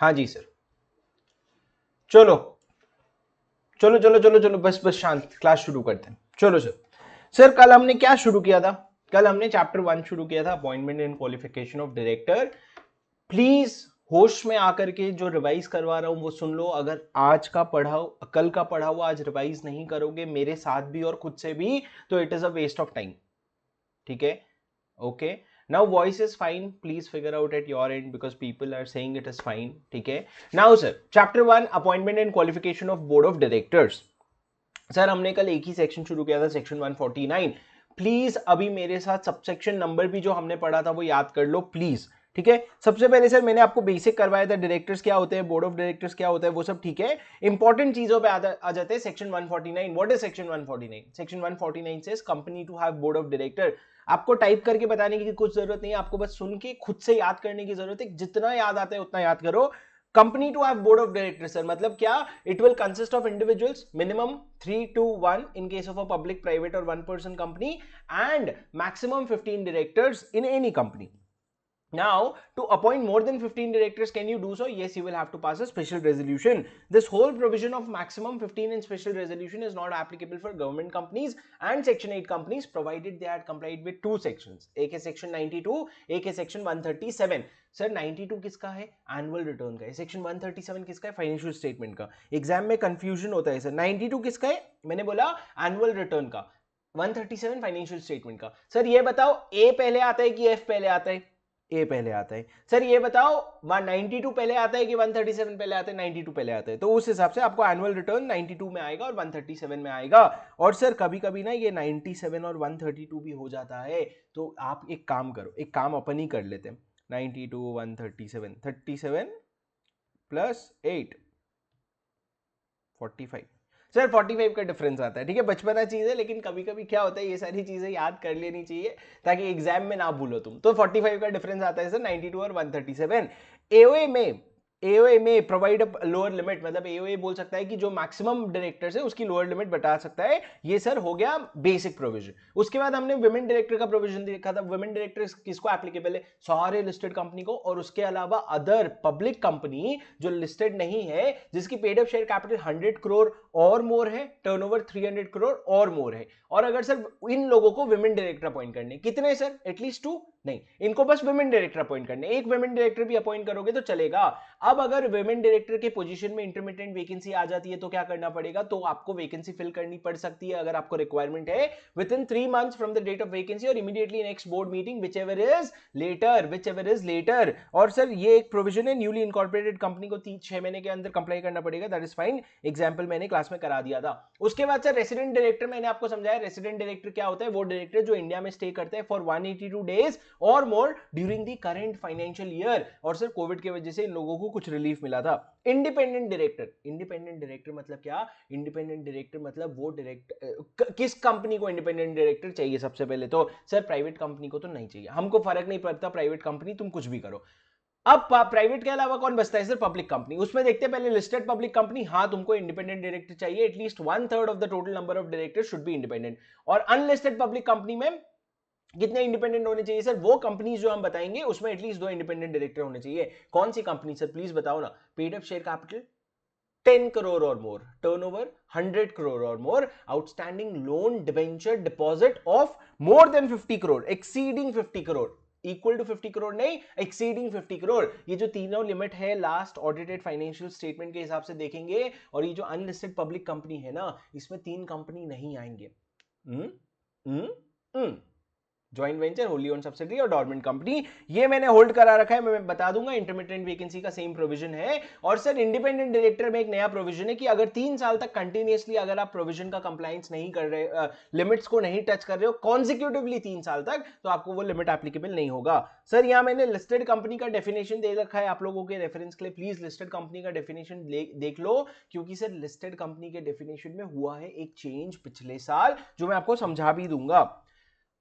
हाँ जी सर। चलो चलो चलो चलो चलो, बस बस शांत, क्लास शुरू करते हैं। चलो सर। सर कल हमने क्या शुरू किया था? कल हमने चैप्टर 1 शुरू किया था, appointment and qualification of director. Please होश में आकर के जो रिवाइज करवा रहा हूं वो सुन लो। अगर आज का पढ़ा, कल का पढ़ा हुआ आज रिवाइज नहीं करोगे मेरे साथ भी और खुद से भी, तो it is a waste of time. ठीक है? Okay. Now voice is fine, please figure out at your end because people are saying it is fine. ठीक है? नाउ sir, chapter 1 appointment and qualification of board of directors. Sir हमने कल एक ही section शुरू किया था, सेक्शन 149। प्लीज अभी मेरे साथ सबसेक्शन नंबर भी जो हमने पढ़ा था वो याद कर लो प्लीज। ठीक है? सबसे पहले सर मैंने आपको बेसिक करवाया था, डायरेक्टर्स क्या होते हैं, बोर्ड ऑफ डायरेक्टर्स क्या होता है, वो सब ठीक है। इंपॉर्टेंट चीजों पे आ जाते हैं। Section 149, what is section 149? Section 149 says company to have board of director. आपको टाइप करके बताने की कुछ जरूरत नहीं है, आपको बस सुन के खुद से याद करने की जरूरत है। जितना याद आता है उतना याद करो। Company to have board of directors sir मतलब क्या? It will consist of individuals minimum 3 to 1 in case of a public, private or one person company, and maximum 15 directors in any company. Now, to appoint more than 15 directors, can you do so? Yes, you will have to pass a special resolution. This whole provision of maximum 15 in special resolution is not applicable for government companies and Section 8 companies, provided they had complied with two sections. एक है Section 92, एक है Section 137. Sir 92 किसका है? Annual return का है। Section 137 किसका है? फाइनेंशियल स्टेटमेंट का। एग्जाम में कंफ्यूजन होता है सर। 92 किसका है? मैंने बोला एनुअल रिटर्न का। 137 फाइनेंशियल स्टेटमेंट का। सर ये बताओ ए पहले आता है कि एफ पहले आता है? ए पहले आता है। सर ये बताओ 192 पहले आता है कि 137 पहले आता है? 92 पहले आता है। तो उस हिसाब से आपको एनुअल रिटर्न 92 में आएगा और 137 में आएगा। और सर कभी कभी ना ये 97 और 132 भी हो जाता है। तो आप एक काम करो, एक काम अपन ही कर लेते हैं। 92 137 37 प्लस 8 45। सर 45 का डिफरेंस आता है। ठीक है, बचपना चीज है, लेकिन कभी कभी क्या होता है ये सारी चीजें याद कर लेनी चाहिए ताकि एग्जाम में ना भूलो तुम। तो 45 का डिफरेंस आता है सर 92 और 137। एओए में एओए में प्रोवाइड अ लोअर लिमिट, मतलब एओए बोल सकता है कि जो मैक्सिमम डायरेक्टर्स है उसकी लोअर लिमिट बता सकता है। ये सर हो गया बेसिक प्रोविजन। उसके बाद हमने वुमेन डायरेक्टर का प्रोविजन देखा था। वुमेन डायरेक्टर किसको एप्लीकेबल है? सारे लिस्टेड कंपनी को, और उसके अलावा अदर पब्लिक कंपनी जो लिस्टेड नहीं है, जिसकी paid up share capital 100 crore or मोर है, टर्नओवर 300 करोड़ और मोर है। और अगर सर इन लोगों को वुमेन डायरेक्टर अपॉइंट करने, कितने सर? एटलीस्ट 2 नहीं, इनको बस वुमेन डायरेक्टर अपॉइंट करने। एक वुमेन डायरेक्टर भी अपॉइंट करोगे तो चलेगा। अब अगर वुमेन डायरेक्टर के पोजीशन में इंटरमिटेंट वैकेंसी आ जाती है तो क्या करना पड़ेगा? तो आपको वैकेंसी फिल करनी पड़ सकती है अगर आपको रिक्वायरमेंट है within 3 months from the date of vacancy और immediately next board meeting whichever is later. और सर ये एक प्रोविजन है, न्यूली इनकॉर्पोरेटेड कंपनी को 6 महीने के अंदर कंप्लाई करना पड़ेगा। दैट इज फाइन, एग्जांपल मैंने क्लास में करा दिया था। उसके बाद सर रेसिडेंट डायरेक्टर मैंने आपको समझाया। रेसिडेंट डायरेक्टर क्या होता है? वो डायरेक्टर जो इंडिया में स्टे करते हैं फॉर 182 डेज और मोर during the current financial year. और सर कोविड की वजह से इन लोगों को कुछ रिलीफ मिला था। इंडिपेंडेंट डायरेक्टर, इंडिपेंडेंट डायरेक्टर मतलब क्या? इंडिपेंडेंट डायरेक्टर मतलब वो डायरेक्टर, किस कंपनी को इंडिपेंडेंट डायरेक्टर चाहिए? सबसे पहले तो सर प्राइवेट कंपनी को तो नहीं चाहिए, हमको फर्क नहीं पड़ता प्राइवेट कंपनी, तुम कुछ भी करो। अब प्राइवेट के अलावा कौन बचता है सर? Public company. उसमें देखते हैं पहले लिस्टेड पब्लिक कंपनी। हाँ, तुमको इंडिपेंडेंट डायरेक्टर चाहिए, at least 1/3 of the total number of director should be independent. और अनलिस्टेड पब्लिक कंपनी में कितने इंडिपेंडेंट होने चाहिए सर? वो कंपनीज जो हम बताएंगे उसमें एटलीस्ट 2 इंडिपेंडेंट डायरेक्टर होने चाहिए। कौन सी कंपनी सर? प्लीज बताओ ना। Paid up share capital 10 crore or more, turnover 100 crore or more, outstanding loan debenture deposit of more than 50 crore, exceeding 50 crore, equal to 50 crore नहीं, एक्सीडिंग 50 करोड़। ये जो तीनों लिमिट है लास्ट ऑडिटेड फाइनेंशियल स्टेटमेंट के हिसाब से देखेंगे। और ये जो अनलिस्टेड पब्लिक कंपनी है ना, इसमें 3 कंपनी नहीं आएंगे। Joint venture, Holi own subsidiary और डॉर्मेंट कंपनी। ये मैंने होल्ड करा रखा है, मैं बता दूंगा। इंटरमिटेंट वैकेंसी का सेम प्रोविजन है। और सर इंडिपेंडेंट डायरेक्टर में एक नया प्रोविजन है कि अगर 3 साल तक कंटिन्यूअसली अगर आप प्रोविजन का कंप्लायंस नहीं कर रहे, लिमिट्स को नहीं टच कर रहे हो कॉन्सिक्यूटिवली 3 साल तक, तो आपको वो लिमिट एप्लीकेबल नहीं होगा। सर यहाँ मैंने लिस्टेड कंपनी का डेफिनेशन दे रखा है आप लोगों के रेफरेंस के लिए। प्लीज लिस्टेड कंपनी का डेफिनेशन देख लो, क्योंकि सर लिस्टेड कंपनी के डेफिनेशन में हुआ है एक चेंज पिछले साल, जो मैं आपको समझा भी दूंगा।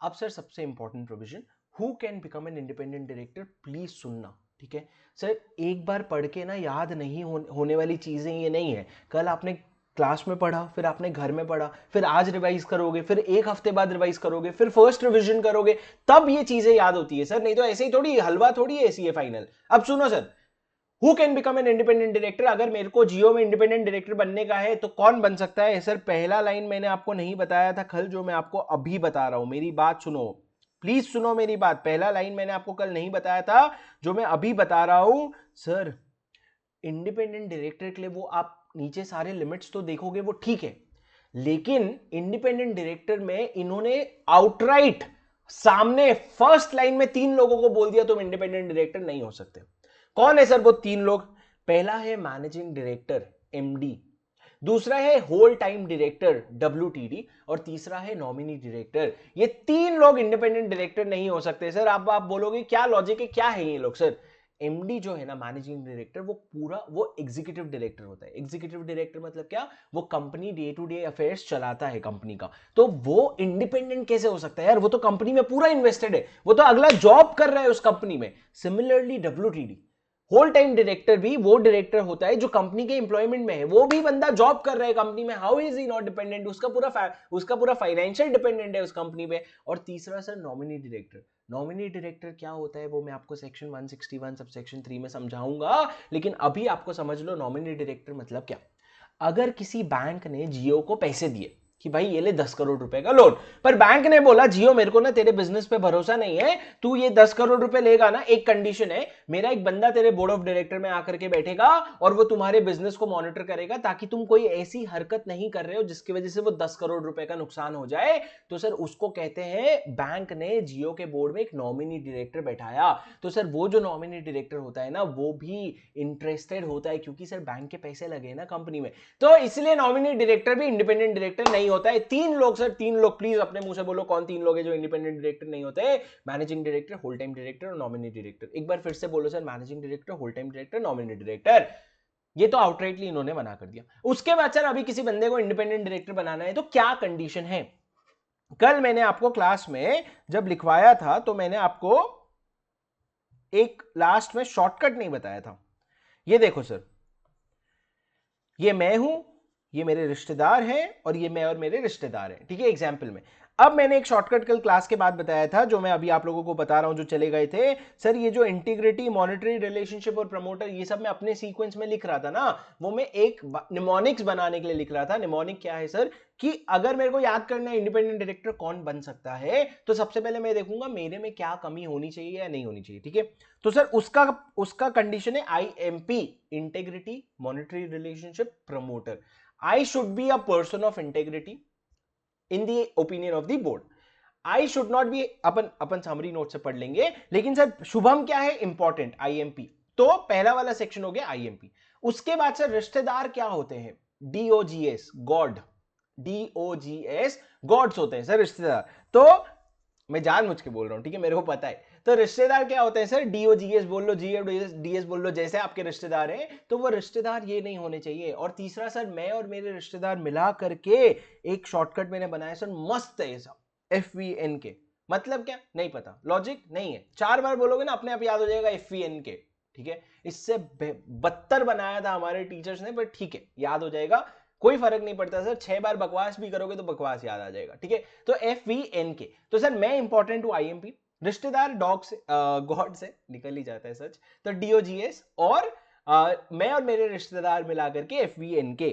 अब सर सबसे important provision, who can become an independent director, please सुनना। ठीक है सर, एक बार पढ़ के ना याद नहीं होने वाली चीजें ये नहीं है। कल आपने क्लास में पढ़ा, फिर आपने घर में पढ़ा, फिर आज रिवाइज करोगे, फिर एक हफ्ते बाद रिवाइज करोगे, फिर फर्स्ट रिवीजन करोगे, तब ये चीजें याद होती है सर। नहीं तो ऐसे ही थोड़ी हलवा थोड़ी है ऐसी है फाइनल। अब सुनो sir, who can become an independent director? अगर मेरे को जियो में इंडिपेंडेंट डायरेक्टर बनने का है तो कौन बन सकता है? सर पहला लाइन मैंने आपको नहीं बताया था कल, जो मैं आपको अभी बता रहा हूं, मेरी बात सुनो, प्लीज सुनो मेरी बात। पहला लाइन मैंने आपको कल नहीं बताया था, जो मैं अभी बता रहा हूं। सर इंडिपेंडेंट डायरेक्टर के लिए वो आप नीचे सारे लिमिट्स तो देखोगे, वो ठीक है, लेकिन इंडिपेंडेंट डायरेक्टर में इन्होंने आउटराइट सामने फर्स्ट लाइन में 3 लोगों को बोल दिया तुम इंडिपेंडेंट डायरेक्टर नहीं हो सकते। कौन है सर वो 3 लोग? पहला है मैनेजिंग डायरेक्टर एमडी, दूसरा है होल टाइम डायरेक्टर WTD, और तीसरा है नॉमिनी डायरेक्टर। ये 3 लोग इंडिपेंडेंट डायरेक्टर नहीं हो सकते। सर आप बोलोगे क्या लॉजिक है, क्या है ये लोग? सर एमडी जो है ना, मैनेजिंग डायरेक्टर, वो पूरा वो एग्जीक्यूटिव डायरेक्टर होता है। एग्जीक्यूटिव डायरेक्टर मतलब क्या? वो company day to day affairs चलाता है कंपनी का, तो वो इंडिपेंडेंट कैसे हो सकता है यार? वो तो कंपनी में पूरा इन्वेस्टेड है, वो तो अगला जॉब कर रहा है उस कंपनी में। Similarly WTD whole time director भी वो डायरेक्टर होता है जो कंपनी के एम्प्लॉयमेंट में है, वो भी बंदा जॉब कर रहा है कंपनी में। How is he not dependent? उसका पूरा फाइनेंशियल डिपेंडेंट है उस कंपनी पे। और तीसरा sir nominee director. Nominee director क्या होता है वो मैं आपको सेक्शन 161 सब सेक्शन 3 में समझाऊंगा, लेकिन अभी आपको समझ लो नॉमिनी डायरेक्टर मतलब क्या। अगर किसी बैंक ने जियो को पैसे दिए कि भाई ये ले 10 करोड़ रुपए का लोन, पर बैंक ने बोला जियो मेरे को ना तेरे बिजनेस पे भरोसा नहीं है, तू ये 10 करोड़ रुपए लेगा ना, एक कंडीशन है, मेरा एक बंदा तेरे बोर्ड ऑफ डायरेक्टर में आकर के बैठेगा और वो तुम्हारे बिजनेस को मॉनिटर करेगा ताकि तुम कोई ऐसी हरकत नहीं कर रहे हो जिसकी वजह से वो 10 करोड़ रुपए का नुकसान हो जाए। तो सर उसको कहते हैं, बैंक ने जियो के बोर्ड में एक नॉमिनी डायरेक्टर बैठाया। तो सर वो जो नॉमिनी डायरेक्टर होता है ना, वो भी इंटरेस्टेड होता है, क्योंकि सर बैंक के पैसे लगे ना कंपनी में, तो इसलिए नॉमिनी डायरेक्टर भी इंडिपेंडेंट डायरेक्टर नहीं होता है। 3 लोग सर, 3 लोग, प्लीज अपने मुंह से बोलो कौन 3 लोग है जो इंडिपेंडेंट डायरेक्टर नहीं होते? Managing director, whole time director और नॉमिनी डायरेक्टर। एक बार फिर से बोलो sir, managing director, whole time director, nominee director. ये तो आउटराइटली इन्होंने मना कर दिया। उसके बाद सर अभी किसी बंदे को इंडिपेंडेंट डायरेक्टर बनाना है तो क्या कंडीशन है? कल मैंने आपको क्लास में जब लिखवाया था तो मैंने आपको एक लास्ट में शॉर्टकट नहीं बताया था। ये देखो सर, ये मैं हूं, ये मेरे रिश्तेदार हैं, और ये मैं और मेरे रिश्तेदार हैं, ठीक है, एग्जाम्पल में। अब मैंने एक शॉर्टकट कल क्लास के बाद बताया था, जो मैं अभी आप लोगों को बता रहा हूं, जो चले गए थे। सर ये जो इंटीग्रिटी, मॉनिटरी रिलेशनशिप और प्रमोटर, ये सब मैं अपने सीक्वेंस में लिख रहा था ना, वो मैं एक निमोनिक्स बनाने के लिए लिख रहा था। निमोनिक क्या है सर? कि अगर मेरे को याद करना है इंडिपेंडेंट डायरेक्टर कौन बन सकता है, तो सबसे पहले मैं देखूंगा मेरे में क्या कमी होनी चाहिए या नहीं होनी चाहिए, ठीक है। तो सर उसका उसका कंडीशन है IMP, integrity, monetary relationship, promoter. I should be a person of integrity in the opinion of the board. I should not be, upon summary note से पढ़ लेंगे, लेकिन सर शुभम क्या है? Important, IMP। तो पहला वाला सेक्शन हो गया IMP। उसके बाद सर रिश्तेदार क्या होते हैं? DOGS, God. DOGS, गॉड्स होते हैं सर रिश्तेदार। तो मैं जानबूझ के बोल रहा हूं, ठीक है, मेरे को पता है। तो रिश्तेदार क्या होते हैं सर? DOGS बोल लो, GFDS बोल लो, जैसे आपके रिश्तेदार हैं, तो वो रिश्तेदार ये नहीं होने चाहिए। और तीसरा सर, मैं और मेरे रिश्तेदार मिला करके एक शॉर्टकट मैंने बनाया सर, मस्त है ये सब, FVNK। मतलब क्या? नहीं पता, लॉजिक नहीं है, 4 बार बोलोगे ना अपने आप याद हो जाएगा FVNK, ठीक है। इससे बदतर बनाया था हमारे टीचर्स ने, पर ठीक है, याद हो जाएगा, कोई फर्क नहीं पड़ता सर। 6 बार बकवास भी करोगे तो बकवास याद आ जाएगा, ठीक है। तो FVNK। तो सर मैं इंपॉर्टेंट हूं IMP, रिश्तेदार डॉग से, गॉड से निकल ही जाता है सच, तो DOGS, और मैं और मेरे रिश्तेदार मिलाकर के FVNK।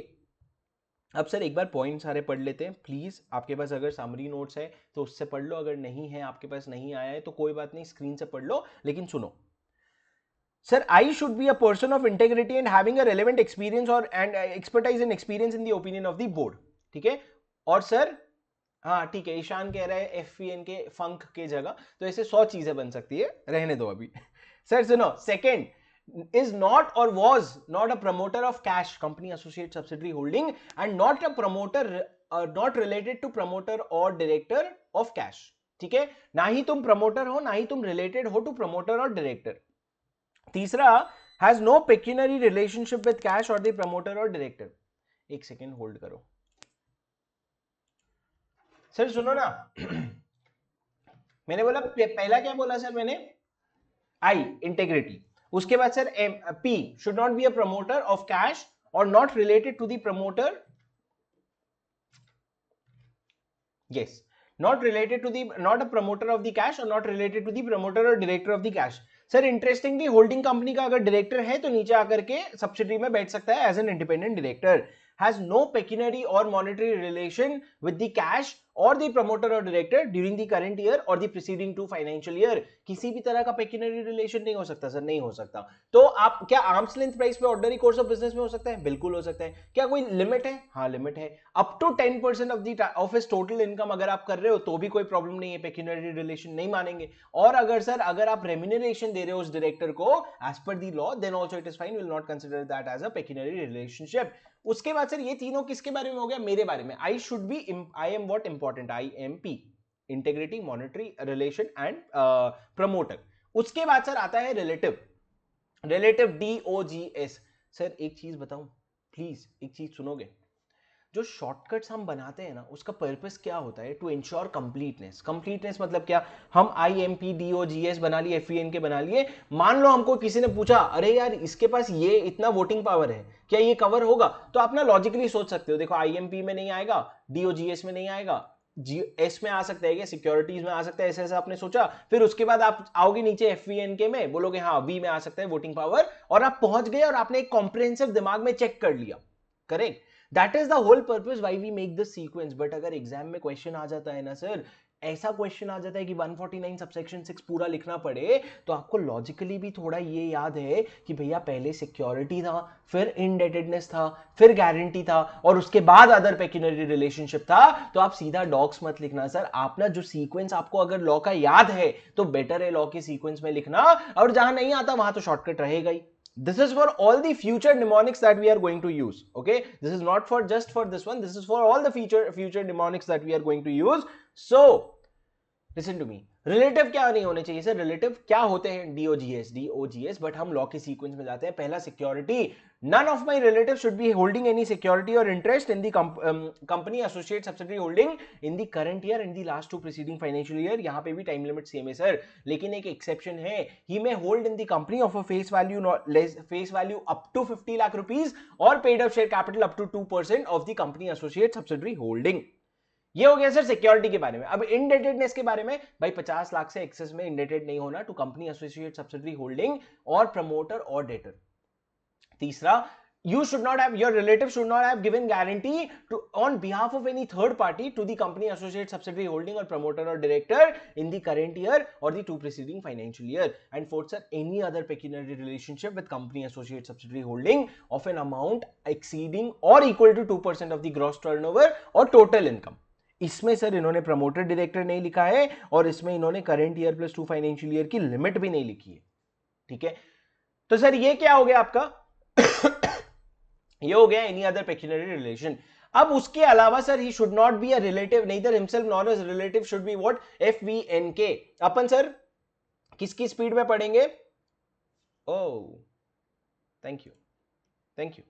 अब सर एक बार पॉइंट सारे पढ़ लेते हैं प्लीज। आपके पास अगर समरी नोट्स है तो उससे पढ़ लो, अगर नहीं है, आपके पास नहीं आया है तो कोई बात नहीं, स्क्रीन से पढ़ लो, लेकिन सुनो। Sir, I should be a person of integrity and having a relevant experience or and expertise and experience in the opinion of the board. ठीक है। और सर, हाँ ठीक है, ईशान कह रहा है FVN के फंक के जगह, तो ऐसे 100 चीजें बन सकती है, रहने दो अभी। सर सुनो, second is not or was not a promoter of cash company associate subsidiary holding and not a promoter not related to promoter or director of cash। ठीक है, ना ही तुम प्रमोटर हो, ना ही तुम रिलेटेड हो टू प्रमोटर और डायरेक्टर। तीसरा, has no pecuniary relationship with cash or the promoter or director. एक सेकेंड होल्ड करो सर, सुनो ना। मैंने बोला पहला क्या बोला सर मैंने? I, integrity. उसके बाद sir P should not be a promoter of cash or not related to the promoter, yes, not related to the, not a promoter of the cash or not related to the promoter or director of the cash। Sir interestingly holding company का अगर director है तो नीचे आकर के subsidiary में बैठ सकता है as an independent director, has no pecuniary or monetary relation with the cash or the promoter or director during the current year or the preceding two financial year. किसी भी तरह का पेक्यूनरी रिलेशन नहीं हो सकता सर, नहीं हो सकता। तो आप क्या आर्म्स लेंथ प्राइस पे ऑर्डिनरी कोर्स ऑफ बिजनेस में हो सकता है? बिल्कुल हो सकता है। क्या कोई लिमिट है? हाँ लिमिट है, up to 10% of his total income अगर आप कर रहे हो तो भी कोई प्रॉब्लम नहीं है, पेक्यूनरी रिलेशन नहीं मानेंगे। और अगर सर अगर आप रेम्यूनरेशन दे रहे हो उस डायरेक्टर को as per the law, then also it is fine, will not consider that as a pecuniary relationship. उसके बाद सर ये तीनों किसके बारे में हो गया? मेरे बारे में। I should be, I am what important, I am P, integrity, monetary relation and promoter. उसके बाद सर आता है रिलेटिव, रिलेटिव DOGS। सर एक चीज बताऊं प्लीज, एक चीज सुनोगे? जो शॉर्टकट्स हम बनाते हैं ना उसका पर्पस क्या होता है? To ensure completeness. कंप्लीटनेस मतलब क्या? हम IMP DOGS बना लिए, FEN बना लिए, मान लो हमको किसी ने पूछा अरे यार इसके पास ये इतना वोटिंग पावर है, क्या ये कवर होगा? तो आप ना लॉजिकली सोच सकते हो, देखो IMP में नहीं आएगा, DOGS में नहीं आएगा, GS में आ सकता है क्या, सिक्योरिटीज में आ सकता है, ऐसे ऐसे आपने सोचा। फिर उसके बाद आप आओगे नीचे FEN में, बोलोगे हाँ V में आ सकता है वोटिंग पावर, और आप पहुंच गए और आपने एक कॉम्प्रिहेंसिव दिमाग में चेक कर लिया। Correct, that is the whole purpose why we make the sequence. But अगर एग्जाम में क्वेश्चन आ जाता है ना सर, ऐसा क्वेश्चन आ जाता है कि 149 सबसेक्शन 6 पूरा लिखना पड़े, तो आपको लॉजिकली भी थोड़ा ये याद है कि भैया पहले सिक्योरिटी था, फिर इनडेटेडनेस था, फिर गारंटी था, और उसके बाद अदर पेक्यूनरी रिलेशनशिप था। तो आप सीधा डॉक्स मत लिखना सर, आप ना जो सीक्वेंस आपको अगर लॉ का याद है तो बेटर है लॉ के सीक्वेंस में लिखना, और जहां नहीं आता वहां तो शॉर्टकट रहेगा ही। This is for all the future mnemonics that we are going to use. Okay, this is not for just for this one, this is for all the future mnemonics that we are going to use. So listen to me, relative क्या नहीं होने चाहिए sir? Relative क्या होते हैं? DOGS, but हम law के sequence में जाते हैं। पहला security, none of my relatives should be holding any security or interest in the company associate subsidiary holding in the current year and the last two preceding financial year। यहां पे भी time limit same है sir, लेकिन एक exception है, he may hold in the company of a face value up to 50 lakh rupees और paid up share capital up to 2% of the company associate subsidiary holding। ये हो गया sir security के बारे में। अब इनडेटेडनेस के बारे में, भाई 50 लाख से एक्सेस में इनडेटेड नहीं होना to company associate subsidiary holding और प्रमोटर और डेटर। तीसरा, you should not have, your relative should not have given guarantee to on behalf of any third party to the company associate subsidiary holding or promoter or director in the current year or the two preceding financial year। And fourth sir, any other pecuniary relationship with company associate subsidiary holding of an amount exceeding or equal to 2% of the gross turnover or total income। इसमें sir इन्होंने promoter director नहीं लिखा है, और इसमें इन्होंने current year plus 2 financial year की limit भी नहीं लिखी है। ठीक है, तो सर ये क्या हो गया आपका? ये हो गया एनी अदर पेक्यूनरी रिलेशन। अब उसके अलावा sir he should not be a relative, neither himself nor his relative should be what, FVNK। Upon sir किसकी स्पीड में पढ़ेंगे? Oh thank you, thank you.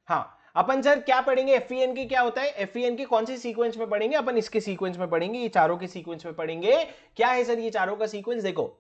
हाँ अपन सर क्या पढ़ेंगे? FEN क्या होता है? FEN कौन सी सीक्वेंस में पढ़ेंगे? अपन इसके सीक्वेंस में पढ़ेंगे, ये चारों के सीक्वेंस में पढ़ेंगे। क्या है सर ये चारों का सीक्वेंस? देखो,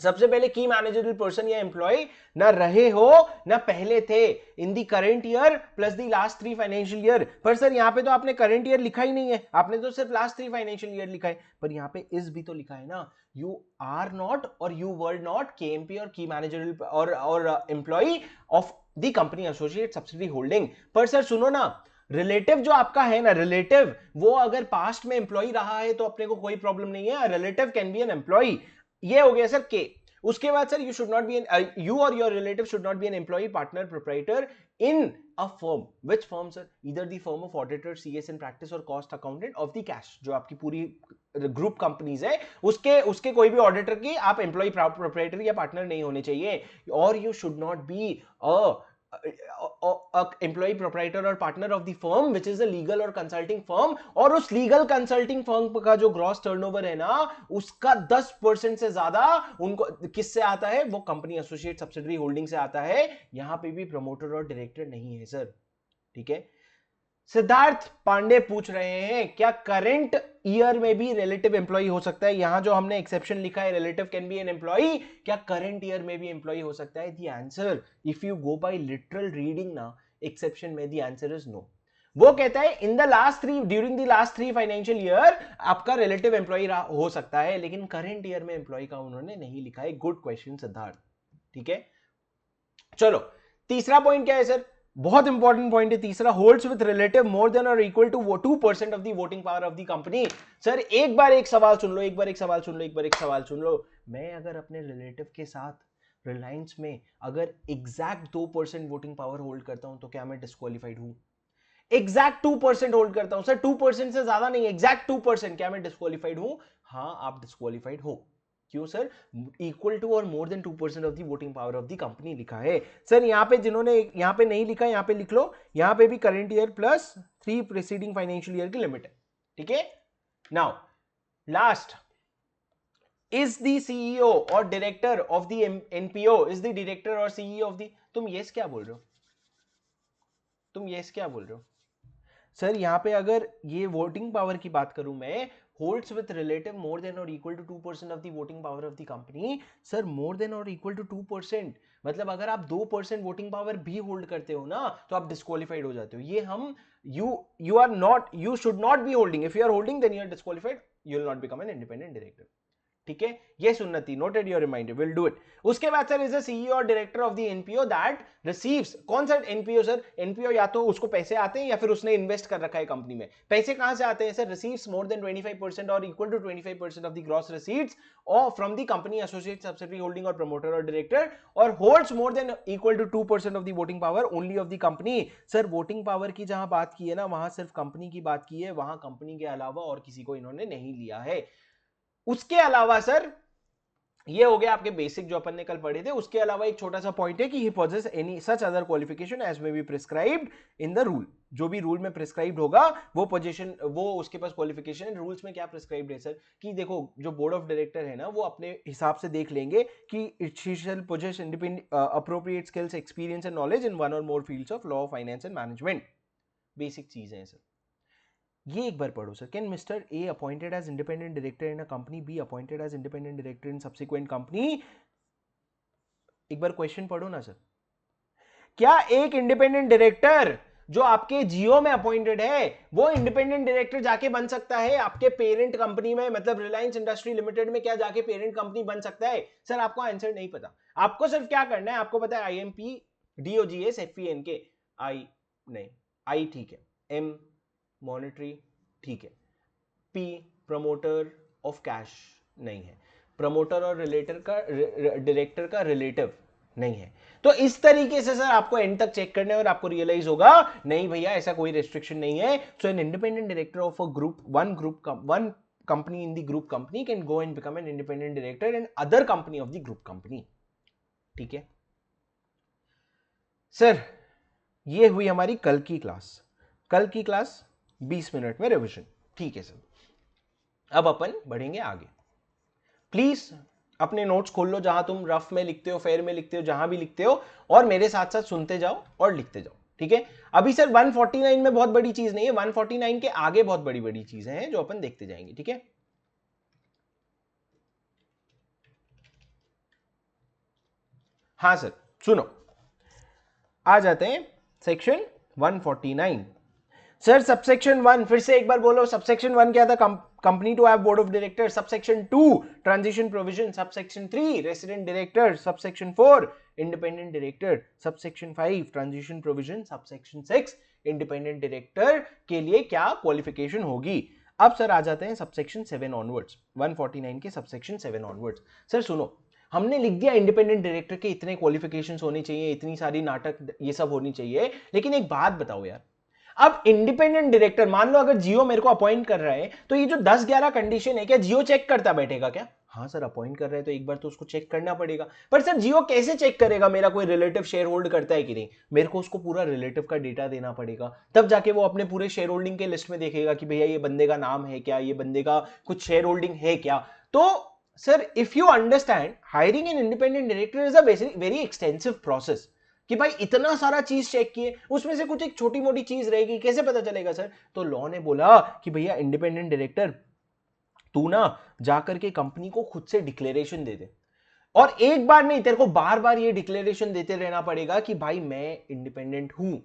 सबसे पहले की मैनेजरल पर्सन या एम्प्लॉय ना रहे हो ना पहले थे in the current year plus the last 3 financial year. पर सर यहां पे तो आपने करंट ईयर लिखा ही नहीं है, आपने तो सिर्फ लास्ट 3 फाइनेंशियल ईयर लिखा है। पर यहां पे इस भी तो लिखा है ना, यू आर नॉट और यू वर नॉट KMP और की मैनेजरल और employ of the company associate subsidiary holding. पर सर सुनो ना, रिलेटिव जो आपका है ना, रिलेटिव वो अगर पास्ट में एम्प्लॉय रहा है तो अपने को कोई प्रॉब्लम नहीं है, relative can be an employ. ये हो गया सर के। उसके बाद sir you should not be an, you or your relative should not be an employ, partner, proprietor in a firm. Which firm sir? इधर the firm of auditor, CS in practice or cost accountant of the cash. जो आपकी पूरी group companies है उसके कोई भी auditor की आप एम्प्लॉय, प्रोप्राइटर या पार्टनर नहीं होने चाहिए। और you should not be a employ, proprietor or partner of the firm which is a legal or consulting firm, और उस लीगल कंसल्टिंग फर्म का जो ग्रॉस टर्नओवर है ना उसका 10% से ज्यादा उनको किससे आता है? वो कंपनी एसोसिएट सब्सिडरी होल्डिंग से आता है। यहां पे भी प्रमोटर और डायरेक्टर नहीं है सर। ठीक है, सिद्धार्थ पांडे पूछ रहे हैं क्या करंट ईयर में भी रिलेटिव एम्प्लॉय हो सकता है? यहां जो हमने एक्सेप्शन लिखा है relative can be an employ, क्या करंट ईयर में भी एम्प्लॉय हो सकता है? The answer, if you go by literal reading ना एक्सेप्शन में, द आंसर इज नो। वो कहता है in the last three during the last 3 financial year आपका रिलेटिव एम्प्लॉय हो सकता है, लेकिन करंट ईयर में एम्प्लॉय का उन्होंने नहीं लिखा है। Good question Siddharth. ठीक है, चलो तीसरा पॉइंट क्या है सर, बहुत इंपॉर्टेंट पॉइंट है तीसरा, holds with relative more than or equal to 2% of the voting power of the company. Sir एक बार एक सवाल सुन लो, एक बार एक सवाल सुन लो, एक बार एक सवाल सुन लो। मैं अगर अपने रिलेटिव के साथ रिलायंस में अगर एग्जैक्ट 2% वोटिंग पावर होल्ड करता हूं तो क्या मैं डिस्क्वालिफाइड हूं? एग्जैक्ट 2% होल्ड करता हूं सर, 2% से ज्यादा नहीं, एग्जैक्ट 2%, क्या मैं डिस्क्वालिफाइड हूं? हाँ आप डिस्क्वालिफाइड हो। क्यों सर? इक्वल टू और more than 2% of the voting power of the company लिखा है सर। यहां पे जिन्होंने यहां पे नहीं लिखा यहां पे लिख लो, यहां पे भी current year plus 3 preceding financial year की लिमिट है। ठीक है, now last, is the CEO or director of the NPO, is the director or CEO of the, तुम यस क्या बोल रहे हो? तुम यस क्या बोल रहे हो सर? यहां पे अगर ये वोटिंग पावर की बात करूं मैं, holds with relative more than or equal to 2% of the voting power of the company, sir more than or equal to 2%, मतलब अगर आप 2% वोटिंग पावर भी होल्ड करते हो ना तो आप डिस्क्वालिफाइड हो जाते हो। ये हम you are not, you should not be holding, if you are holding then you are disqualified, you will not become an independent director. ठीक है, ये Sunnati, noted your reminder, will do it. उसके बाद sir is the CEO or director of the NPO that receives, कौन सा NPO sir? NPO या तो उसको पैसे आते हैं या फिर उसने इन्वेस्ट कर रखा है कंपनी में। पैसे कहां से आते हैं sir? Receives more than 25% or equal to 25% of the gross receipts or from the company associate subsidiary holding और promoter or director, or holds more than equal to 2% of the voting power only of the company. Sir voting power की जहां बात की है ना, वहां सिर्फ company की बात की है, वहां कंपनी के अलावा और किसी को इन्होंने नहीं लिया है। उसके अलावा सर ये हो गया आपके बेसिक जो अपन ने कल पढ़े थे। उसके अलावा एक छोटा सा पॉइंट है कि he possesses any such other qualification as may be prescribed in the rule, जो भी रूल में प्रिस्क्राइब्ड होगा वो पोजीशन, वो उसके पास क्वालिफिकेशन। रूल्स में क्या प्रिस्क्राइब्ड है सर कि देखो जो बोर्ड ऑफ डायरेक्टर है ना वो अपने हिसाब से देख लेंगे कि she shall possess independent appropriate skills experience and knowledge in one or more fields of law, finance and management. Basic चीजें हैं सर, ये एक बार पढ़ो sir. Can mister A appointed as independent director in a company be appointed as independent director in subsequent company? एक बार question पढ़ो ना सर। क्या एक इंडिपेंडेंट डायरेक्टर जो आपके जियो में अपॉइंटेड है वो इंडिपेंडेंट डायरेक्टर जाके बन सकता है आपके पेरेंट कंपनी में, मतलब रिलायंस इंडस्ट्री लिमिटेड में? क्या जाके पेरेंट कंपनी बन सकता है? सर आपको आंसर नहीं पता। आपको सिर्फ क्या करना है, आपको पता है आईएमपी डीओजीएस एफईएनके, आई नहीं, आई ठीक है, एम मॉनेटरी ठीक है, पी प्रमोटर ऑफ कैश नहीं है, प्रमोटर और रिलेटर का डायरेक्टर का रिलेटिव नहीं है। तो इस तरीके से सर आपको एंड तक चेक करना है और आपको रियलाइज होगा नहीं भैया ऐसा कोई रेस्ट्रिक्शन नहीं है। So an independent director of a group one company in the group company can go and become an independent director in other company of the group company। ठीक है सर, ये हुई हमारी कल की क्लास। कल की क्लास 20 मिनट में रिवीजन। ठीक है सर, अब अपन बढ़ेंगे आगे। प्लीज अपने नोट्स खोल लो, जहां तुम रफ में लिखते हो, फेयर में लिखते हो, जहां भी लिखते हो, और मेरे साथ साथ सुनते जाओ और लिखते जाओ। ठीक है, अभी सर 149 में बहुत बड़ी चीज नहीं है, 149 के आगे बहुत बड़ी बड़ी चीजें हैं जो अपन देखते जाएंगे। ठीक है, हाँ सर सुनो, आ जाते हैं सेक्शन 149। सर सबसेक्शन 1 फिर से एक बार बोलो, सबसेक्शन 1 क्या था? Company to have board of director. Subsection 2 transition provision. Subsection 3 resident director. Subsection 4 independent director. Subsection 5 transition provision. Subsection 6 independent director के लिए क्या क्वालिफिकेशन होगी। अब सर आ जाते हैं सबसेक्शन 7 ऑनवर्ड्स, 149 के सबसेक्शन 7 ऑनवर्ड्स। सर सुनो, हमने लिख दिया इंडिपेंडेंट डायरेक्टर के इतने क्वालिफिकेशंस होनी चाहिए, इतनी सारी नाटक ये सब होनी चाहिए, लेकिन एक बात बताओ यार, अब इंडिपेंडेंट डायरेक्टर मान लो अगर जियो मेरे को अपॉइंट कर रहा है तो ये जो 10-11 कंडीशन है क्या जियो चेक करता बैठेगा क्या? हाँ सर अपॉइंट कर रहे हैं तो एक बार तो उसको चेक करना पड़ेगा। पर सर जियो कैसे चेक करेगा मेरा कोई रिलेटिव शेयर होल्ड करता है कि नहीं? मेरे को उसको पूरा रिलेटिव का डेटा देना पड़ेगा, तब जाके वो अपने पूरे शेयर होल्डिंग के लिस्ट में देखेगा कि भैया ये बंदे का नाम है क्या, ये बंदे का कुछ शेयर होल्डिंग है क्या। तो sir if you understand, hiring N independent director is a very extensive process कि भाई इतना सारा चीज चेक किए, उसमें से कुछ एक छोटी मोटी चीज रहेगी, कैसे पता चलेगा सर? तो लॉ ने बोला कि भैया इंडिपेंडेंट डायरेक्टर तू ना जाकर के कंपनी को खुद से डिक्लेरेशन दे दे, और एक बार नहीं तेरे को बार बार ये डिक्लेरेशन देते रहना पड़ेगा कि भाई मैं इंडिपेंडेंट हूं।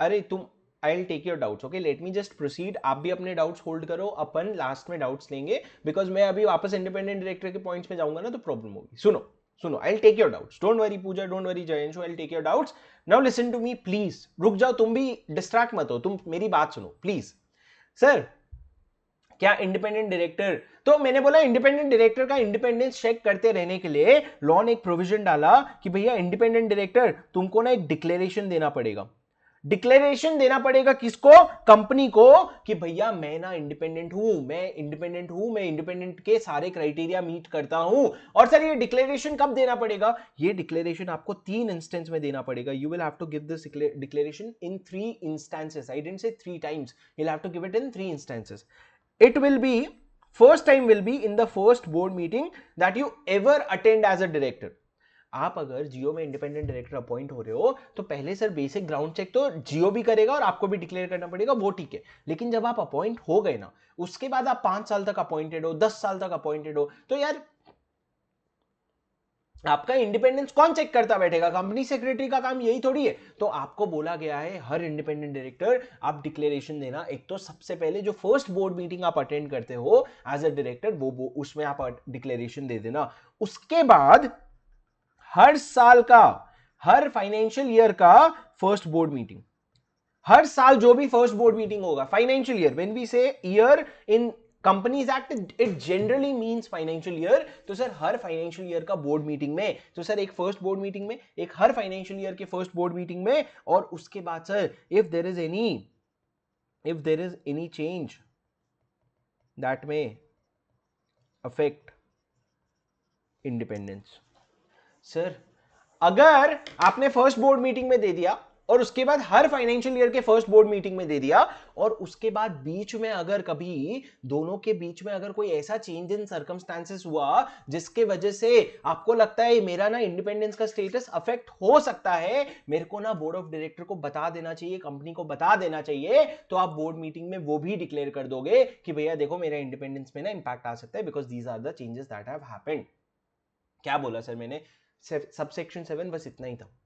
अरे तुम, I will take your doubts, okay, let me just proceed, आप भी अपने डाउट्स होल्ड करो, अपन लास्ट में डाउट्स लेंगे, बिकॉज मैं अभी वापस इंडिपेंडेंट डायरेक्टर के पॉइंट्स में जाऊंगा ना तो प्रॉब्लम होगी। सुनो, I will take your doubts, don't worry Pooja, don't worry Jayanshu, I will take your doubts. Now listen to me please, रुक जाओ, तुम भी डिस्ट्रैक्ट मत हो, तुम मेरी बात सुनो प्लीज। सर क्या इंडिपेंडेंट डायरेक्टर, तो मैंने बोला इंडिपेंडेंट डायरेक्टर का इंडिपेंडेंस चेक करते रहने के लिए लॉ ने एक प्रोविजन डाला कि भैया इंडिपेंडेंट डायरेक्टर तुमको ना एक डिक्लेरेशन देना पड़ेगा। डिक्लेरेशन देना पड़ेगा किसको? कंपनी को, कि भैया मैं ना इंडिपेंडेंट हूं, मैं इंडिपेंडेंट के सारे क्राइटेरिया मीट करता हूं। और सर ये डिक्लेरेशन कब देना पड़ेगा? ये डिक्लेरेशन आपको 3 इंस्टेंस में देना पड़ेगा। You will have to give this declaration in 3 instances. I didn't say 3 times, you will have to give it in 3 instances. It will be, first time will be in the first board meeting that you ever attend as a director. आप अगर जियो में independent director appoint हो रहे हो तो पहले sir basic ground check तो जियो भी करेगा और आपको भी डिक्लेयर करना पड़ेगा, वो ठीक है। लेकिन जब आप अपॉइंट हो गए ना, उसके बाद आप 5 साल तक अपॉइंटेड हो, 10 साल तक अपॉइंटेड हो, तो यार आपका इंडिपेंडेंस कौन चेक करता बैठेगा? कंपनी सेक्रेटरी का काम यही थोड़ी है। तो आपको बोला गया है हर इंडिपेंडेंट डायरेक्टर आप डिक्लेरेशन देना। एक तो सबसे पहले जो फर्स्ट बोर्ड मीटिंग आप अटेंड करते हो एज अ डायरेक्टर, वो उसमें आप डिक्लेरेशन दे देना। उसके बाद हर साल का, हर फाइनेंशियल ईयर का फर्स्ट बोर्ड मीटिंग, हर साल जो भी फर्स्ट बोर्ड मीटिंग होगा, financial year, when we say year in companies act it generally means financial year, तो सर हर फाइनेंशियल ईयर का बोर्ड मीटिंग में, तो सर एक फर्स्ट बोर्ड मीटिंग में, एक हर फाइनेंशियल ईयर के फर्स्ट बोर्ड मीटिंग में, और उसके बाद sir if there is any change that may affect independence. Sir अगर आपने फर्स्ट बोर्ड मीटिंग में दे दिया और उसके बाद हर फाइनेंशियल ईयर के फर्स्ट बोर्ड मीटिंग में दे दिया, और उसके बाद बीच में अगर कभी दोनों के बीच में अगर कोई ऐसा चेंज इन सर्कमस्टेंसेस हुआ जिसके वजह से आपको लगता है मेरा ना इंडिपेंडेंस का स्टेटस अफेक्ट हो सकता है, मेरे को ना बोर्ड ऑफ डायरेक्टर को बता देना चाहिए, कंपनी को बता देना चाहिए, तो आप बोर्ड मीटिंग में वो भी डिक्लेयर कर दोगे कि भैया देखो मेरा इंडिपेंडेंस में ना इंपैक्ट आ सकता है because these are the changes that have happened. क्या बोला सर मैंने? सबसेक्शन 7 बस इतना ही था।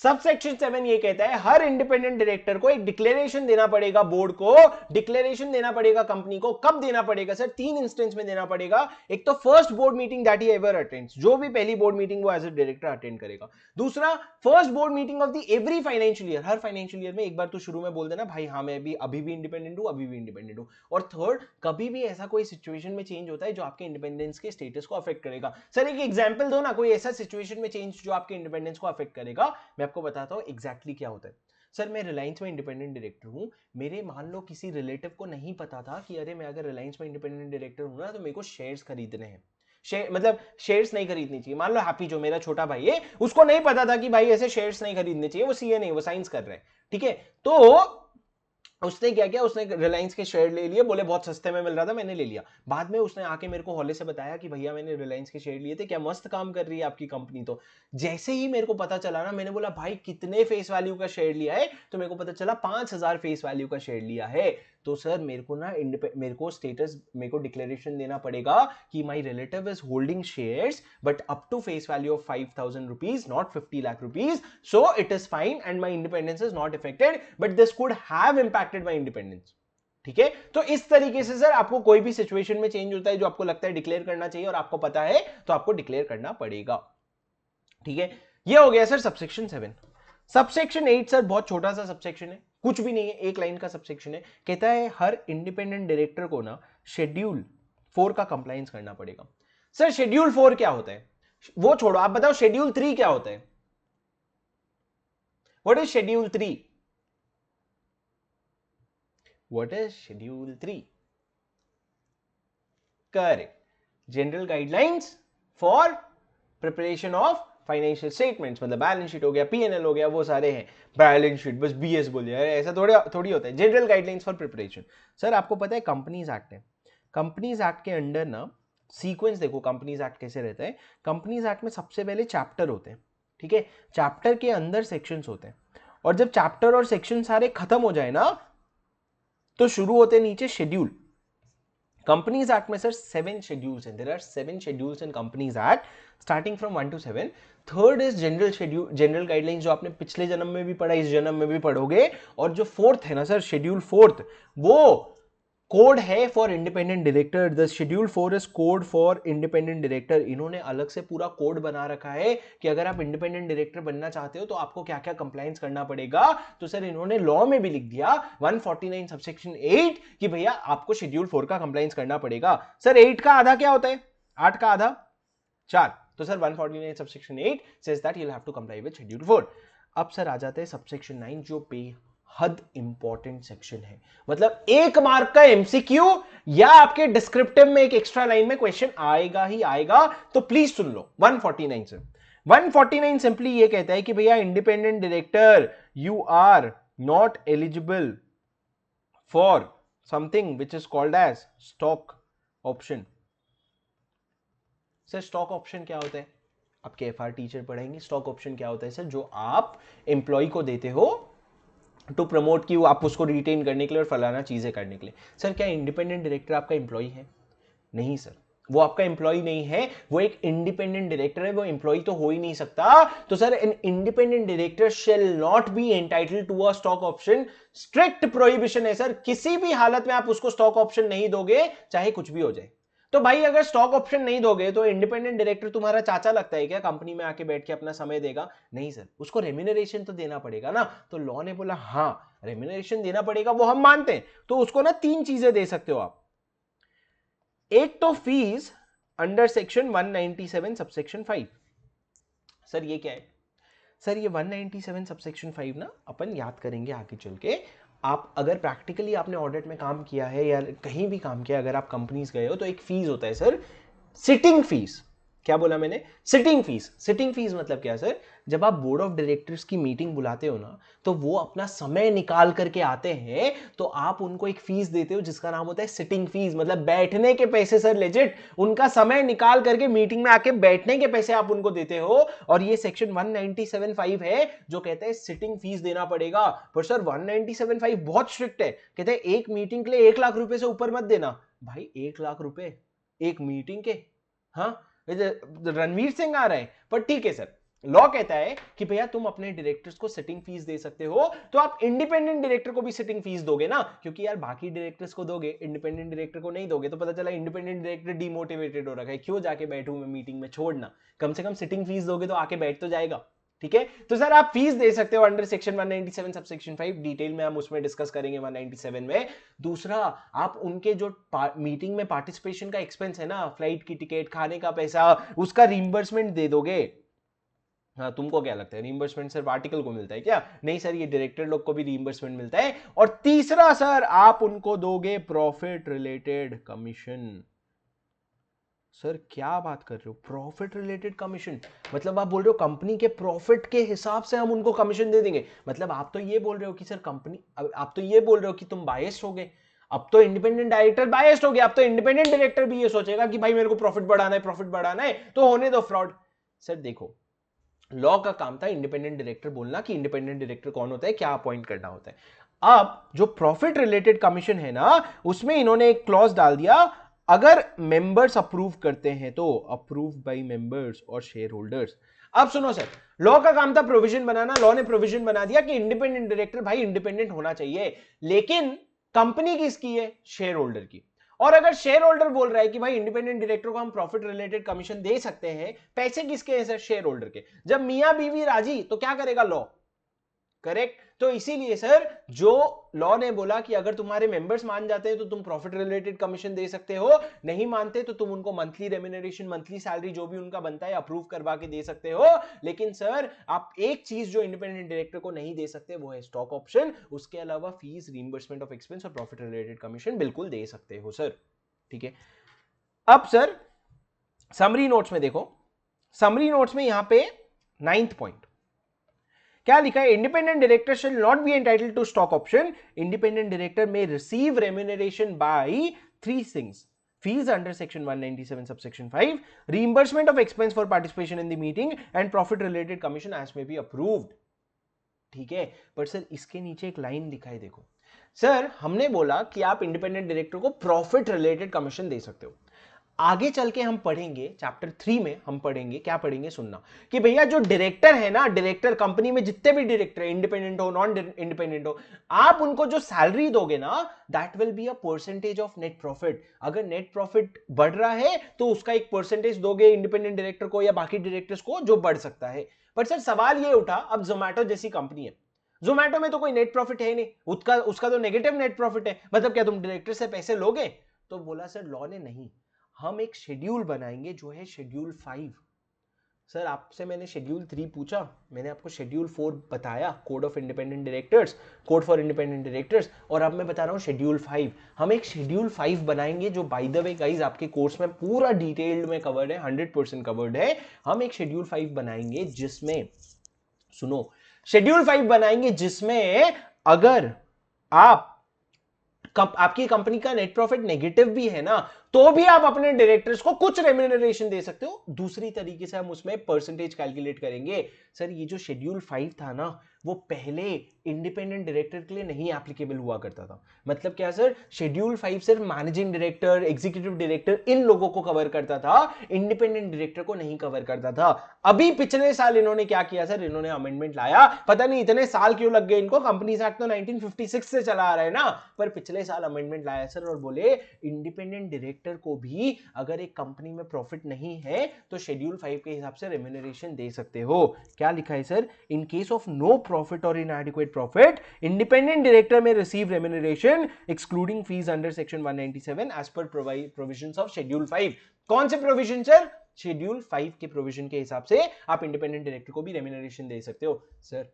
सबसेक्शन 7 ये कहता है हर इंडिपेंडेंट डायरेक्टर को एक डिक्लेरेशन देना पड़ेगा, बोर्ड को डिक्लेरेशन देना पड़ेगा, कंपनी को कब देना पड़ेगा सर? 3 इंस्टेंस में देना पड़ेगा। एक तो first board meeting that he ever attends, जो भी पहली बोर्ड मीटिंग वो एज अ डायरेक्टर अटेंड करेगा। दूसरा first board meeting of the every financial year, her financial year में एक बार तो शुरू में बोल देना भाई हाँ मैं भी अभी भी इंडिपेंडेंट हूं, अभी भी इंडिपेंडेंट हूं। और थर्ड, कभी भी ऐसा कोई सिचुएशन में चेंज होता है जो आपके इंडिपेंडेंस के स्टेटस को अफेक्ट करेगा। सर एक एग्जांपल दो ना, कोई ऐसा सिचुएशन में चेंज जो आपके इंडिपेंडेंस को अफेक्ट करेगा। मैं आपको बताता हूं एग्जैक्टली क्या होता है। सर मैं रिलायंस में इंडिपेंडेंट डायरेक्टर हूं, मेरे मान लो किसी रिलेटिव को नहीं पता था कि अरे मैं अगर रिलायंस में इंडिपेंडेंट डायरेक्टर हूं ना तो मेरे को शेयर्स खरीदने हैं। मतलब शेयर्स नहीं खरीदनी चाहिए। मान लो हैप्पी जो मेरा छोटा भाई है उसको नहीं पता था कि भाई ऐसे शेयर्स नहीं खरीदने चाहिए, वो सीए नहीं, वो साइंस कर रहे हैं, ठीक है। तो उसने क्या किया, उसने रिलायंस के शेयर ले लिए, बोले बहुत सस्ते में मिल रहा था मैंने ले लिया। बाद में उसने आके मेरे को हौले से बताया कि भैया मैंने रिलायंस के शेयर लिए थे, क्या मस्त काम कर रही है आपकी कंपनी। तो जैसे ही मेरे को पता चला ना, मैंने बोला भाई कितने फेस वैल्यू का शेयर लिया है, तो मेरे को पता चला 5000 फेस वैल्यू का शेयर लिया है। तो सर मेरे को ना मेरे को स्टेटस, मेरे को डिक्लेरेशन देना पड़ेगा कि my relative is holding shares but up to face value of 5000 rupees, not 50 lakh rupees, so it is fine and my independence is not affected but this could have impacted my independence. ठीक है, तो इस तरीके से sir आपको कोई भी situation में चेंज होता है जो आपको लगता है डिक्लेयर करना चाहिए और आपको पता है तो आपको डिक्लेयर करना पड़ेगा। ठीक है, ये हो गया सर सबसेक्शन 7। सबसेक्शन 8 सर बहुत छोटा सा सबसेक्शन है, कुछ भी नहीं है, एक लाइन का सबसेक्शन है। कहता है हर इंडिपेंडेंट डायरेक्टर को ना शेड्यूल 4 का कंप्लायंस करना पड़ेगा। सर शेड्यूल 4 क्या होता है वो छोड़ो, आप बताओ शेड्यूल 3 क्या होता है? What is schedule 3? What is schedule 3? Correct, general guidelines for preparation of financial statements, मतलब बैलेंस शीट हो गया, पीएनएल हो गया, वो सारे हैं। बैलेंस शीट बस बीएस बोल दिया, ऐसा थोड़ी होता है। General guidelines for preparation. Sir आपको पता है कंपनीज एक्ट है, कंपनीज एक्ट के अंडर ना सीक्वेंस देखो, कंपनीज एक्ट कैसे रहता है। कंपनीज एक्ट में सबसे पहले चैप्टर होते हैं, ठीक है, चैप्टर के अंदर सेक्शंस होते हैं, और जब चैप्टर और सेक्शन सारे खत्म हो जाए ना तो शुरू होते नीचे शेड्यूल। कंपनीज एक्ट में सर 7 शेड्यूल्स हैं, there are 7 schedules in companies act starting from 1 to 7। Third is general schedule, general guidelines, जो आपने पिछले जन्म में भी पढ़ा, इस जन्म में भी पढ़ोगे। और जो फोर्थ है ना सर, शेड्यूल फोर्थ, वो कोड है for independent director. The schedule 4 is code for independent director. इन्होंने अलग से पूरा कोड बना रखा है कि अगर आप इंडिपेंडेंट डायरेक्टर बनना चाहते हो तो आपको क्या क्या कंप्लायंस करना पड़ेगा। तो सर इन्होंने लॉ में भी लिख दिया 149 सबसेक्शन 8 कि भैया आपको शेड्यूल 4 का कंप्लायंस करना पड़ेगा। सर 8 का आधा क्या होता है? 8 का आधा 4। तो sir 149 subsection 8 says that you will have to comply with schedule 4। अब सर आ जाते हैं सबसेक्शन 9, जो बेहद इंपॉर्टेंट सेक्शन है। मतलब 1 मार्क का एमसीक्यू या आपके डिस्क्रिप्टिव में एक एक्स्ट्रा लाइन में क्वेश्चन आएगा ही आएगा, तो प्लीज सुन लो 149 से। 149 सिंपली ये कहता है कि भैया independent director you are not eligible for something which is called as stock option. Sir stock option क्या होता है? आपके एफआर टीचर पढ़ेंगे। स्टॉक ऑप्शन क्या होता है सर? जो आप एम्प्लॉय को देते हो टू प्रमोट की आप उसको रिटेन करने के लिए और फलाना चीजें करने के लिए। सर क्या इंडिपेंडेंट डायरेक्टर आपका एम्प्लॉय है? नहीं सर, वो आपका एम्प्लॉय नहीं है, वो एक इंडिपेंडेंट डायरेक्टर है, वो एम्प्लॉय तो हो ही नहीं सकता। तो sir an independent director shall not be entitled to a stock option. Strict prohibition है सर, किसी भी हालत में आप उसको स्टॉक ऑप्शन नहीं दोगे, चाहे कुछ भी हो जाए। तो भाई अगर स्टॉक ऑप्शन नहीं दोगे तो इंडिपेंडेंट डायरेक्टर तुम्हारा चाचा लगता है क्या? कंपनी में आके बैठ के अपना समय देगा? नहीं सर, उसको रेम्यूनरेशन तो देना पड़ेगा ना। तो लॉ ने बोला हाँ रेम्यूनरेशन देना पड़ेगा, वो हम मानते हैं। तो उसको ना 3 चीजें दे सकते हो आप। एक तो fees under section 197 subsection 5। Sir ये क्या है? सर ये 197 सबसेक्शन 5 ना अपन याद करेंगे आगे चल के। आप अगर प्रैक्टिकली आपने ऑडिट में काम किया है या कहीं भी काम किया, अगर आप कंपनीज गए हो तो एक फीस होता है सर, सिटिंग फीस। क्या बोला मैंने? Sitting fees. सिटिंग फीस मतलब क्या सर? जब आप बोर्ड ऑफ डायरेक्टर्स की मीटिंग बुलाते हो ना, तो वो अपना समय निकाल करके आते हैं, तो आप उनको एक फीस देते हो जिसका नाम होता है सिटिंग फीस। मतलब बैठने के पैसे सर, लेजिट उनका समय निकाल करके मीटिंग में आके बैठने के पैसे आप उनको देते हो। और ये सेक्शन 197(5) है जो कहता है सिटिंग फीस देना पड़ेगा। पर सर 197(5) बहुत स्ट्रिक्ट है, कहते हैं एक मीटिंग के लिए 1 लाख रुपए से ऊपर मत देना। भाई 1 लाख रुपए एक मीटिंग के? हाँ रणवीर सिंह आ रहे हैं, पर ठीक है सर। लॉ कहता है कि भैया तुम अपने डायरेक्टर्स को सिटिंग फीस दे सकते हो, तो आप इंडिपेंडेंट डायरेक्टर को भी सिटिंग फीस दोगे ना, क्योंकि यार बाकी डायरेक्टर्स को दोगे, इंडिपेंडेंट डायरेक्टर को नहीं दोगे तो पता चला इंडिपेंडेंट डायरेक्टर डिमोटिवेटेड हो रखा है, क्यों जाके बैठूं मैं मीटिंग में, छोड़ना। कम से कम सिटिंग फीस दोगे तो आके बैठ तो जाएगा। ठीक है, तो सर आप फीस दे सकते हो अंडर सेक्शन 197 सबसेक्शन 5। डिटेल में हम उसमें डिस्कस करेंगे 197 में। दूसरा, आप उनके जो मीटिंग में पार्टिसिपेशन का एक्सपेंस है ना, फ्लाइट की टिकट, खाने का पैसा, उसका रीइंबर्समेंट दे दोगे। हाँ तुमको क्या लगता है रीइंबर्समेंट सिर्फ आर्टिकल को मिलता है क्या? नहीं सर, ये डायरेक्टर लोग को भी रीइंबर्समेंट मिलता है। और तीसरा सर, आप उनको दोगे प्रॉफिट रिलेटेड कमीशन। सर क्या बात कर रहे हो? प्रॉफिट रिलेटेड कमीशन मतलब आप बोल रहे हो कंपनी के प्रॉफिट के हिसाब से हम उनको कमीशन दे देंगे? मतलब आप तो ये बोल रहे हो कि सर कंपनी, आप तो ये बोल रहे हो कि तुम बायस्ड हो गए। अब तो इंडिपेंडेंट डायरेक्टर बायस्ड हो गया, अब तो इंडिपेंडेंट डायरेक्टर भी ये सोचेगा कि भाई मेरे को प्रॉफिट बढ़ाना है, प्रॉफिट बढ़ाना है, तो होने दो फ्रॉड। सर देखो, लॉ का काम था इंडिपेंडेंट डायरेक्टर बोलना कि इंडिपेंडेंट डायरेक्टर कौन होता है, क्या अपॉइंट करना होता है। अब जो प्रॉफिट रिलेटेड कमीशन है ना, उसमें इन्होंने एक क्लॉज डाल दिया, अगर मेंबर्स अप्रूव करते हैं तो अप्रूव बाय मेंबर्स और शेयर होल्डर्स। अब सुनो सर, लॉ का काम था प्रोविजन बनाना, लॉ ने प्रोविजन बना दिया कि इंडिपेंडेंट डायरेक्टर भाई इंडिपेंडेंट होना चाहिए, लेकिन कंपनी किसकी है? शेयर होल्डर की। और अगर शेयर होल्डर बोल रहा है कि भाई इंडिपेंडेंट डायरेक्टर को हम प्रॉफिट रिलेटेड कमीशन दे सकते हैं, पैसे किसके हैं सर? शेयर होल्डर के। जब मियां बीवी राजी तो क्या करेगा लॉ? करेक्ट। तो इसीलिए सर जो लॉ ने बोला कि अगर तुम्हारे मेंबर्स मान जाते हैं तो तुम प्रॉफिट रिलेटेड कमीशन दे सकते हो, नहीं मानते तो तुम उनको मंथली रेम्यूनरेशन, मंथली सैलरी जो भी उनका बनता है अप्रूव करवा के दे सकते हो। लेकिन सर आप एक चीज जो इंडिपेंडेंट डायरेक्टर को नहीं दे सकते वो है स्टॉक ऑप्शन। उसके अलावा फीस, रीइंबर्समेंट ऑफ एक्सपेंस और प्रॉफिट रिलेटेड कमीशन बिल्कुल दे सकते हो सर। ठीक है, अब सर समरी नोट्स में देखो, समरी नोट्स में यहां पे 9th पॉइंट क्या लिखा है? Independent director shall not be entitled to stock option. Independent director में receive remuneration by 3 things: fees under section 197 subsection 5, reimbursement of expense for participation in the meeting and profit related commission as may be approved। ठीक है, पर sir इसके नीचे एक line लिखा है देखो, सर हमने बोला कि आप इंडिपेंडेंट डायरेक्टर को प्रॉफिट रिलेटेड कमीशन दे सकते हो। आगे चल के हम पढ़ेंगे चैप्टर 3 में, हम पढ़ेंगे क्या पढ़ेंगे सुनना, कि भैया जो डायरेक्टर है ना, डायरेक्टर कंपनी में जितने भी डायरेक्टर है, इंडिपेंडेंट हो नॉन इंडिपेंडेंट हो, आप उनको जो सैलरी दोगे ना, that will be a percentage of net profit. अगर नेट प्रॉफिट बढ़ रहा है तो उसका एक परसेंटेज दोगे इंडिपेंडेंट डायरेक्टर को या बाकी डायरेक्टर्स को जो बढ़ सकता है। पर सर सवाल ये उठा, अब जोमैटो जैसी कंपनी है, जोमैटो में तो कोई नेट प्रॉफिट है नहीं, उसका तो नेगेटिव नेट प्रॉफिट है, मतलब क्या तुम डायरेक्टर से पैसे लोगे? तो बोला सर लॉ ने नहीं, हम एक शेड्यूल बनाएंगे जो है शेड्यूल 5। सर आपसे मैंने शेड्यूल 3 पूछा, मैंने आपको शेड्यूल 4 बताया, code of independent directors, code for independent directors, और अब मैं बता रहा हूं शेड्यूल 5। हम एक शेड्यूल 5 बनाएंगे जो बाय द वे गाइस आपके कोर्स में पूरा डिटेल्ड में कवर्ड है, 100% कवर्ड है। हम एक शेड्यूल 5 बनाएंगे जिसमें, सुनो, शेड्यूल 5 बनाएंगे जिसमें अगर आपकी कंपनी का नेट प्रॉफिट नेगेटिव भी है ना, तो भी आप अपने डायरेक्टर्स को कुछ रेम्यूनरेशन दे सकते हो। दूसरी तरीके से हम उसमें परसेंटेज कैलकुलेट करेंगे। सर ये जो शेड्यूल 5 था ना, वो पहले इंडिपेंडेंट डायरेक्टर के लिए नहीं एप्लीकेबल हुआ करता था। मतलब क्या सर, शेड्यूल 5 सिर्फ मैनेजिंग डायरेक्टर, एग्जीक्यूटिव डायरेक्टर, इन लोगों को कवर करता था, इंडिपेंडेंट डायरेक्टर को नहीं कवर करता था। अभी पिछले साल इन्होंने क्या किया सर, इन्होंने अमेंडमेंट लाया, पता नहीं इतने साल क्यों लग गए इनको, कंपनीज एक्ट तो 1956 से चला आ रहा है ना, पर पिछले साल अमेंडमेंट लाया सर और बोले इंडिपेंडेंट डायरेक्टर को भी अगर एक कंपनी में प्रॉफिट नहीं है तो शेड्यूल 5 के हिसाब से रेम्यूनरेशन दे सकते हो। क्या लिखा है sir, in case of no profit और इनएडिक्वेट प्रॉफिट, इंडिपेंडेंट डायरेक्टर में receive remuneration excluding fees under section 197 as per provisions of schedule 5। कौन से प्रोविजन सर? शेड्यूल 5 के प्रोविजन के हिसाब से आप इंडिपेंडेंट डायरेक्टर को भी रेम्यूनरेशन दे सकते हो। सर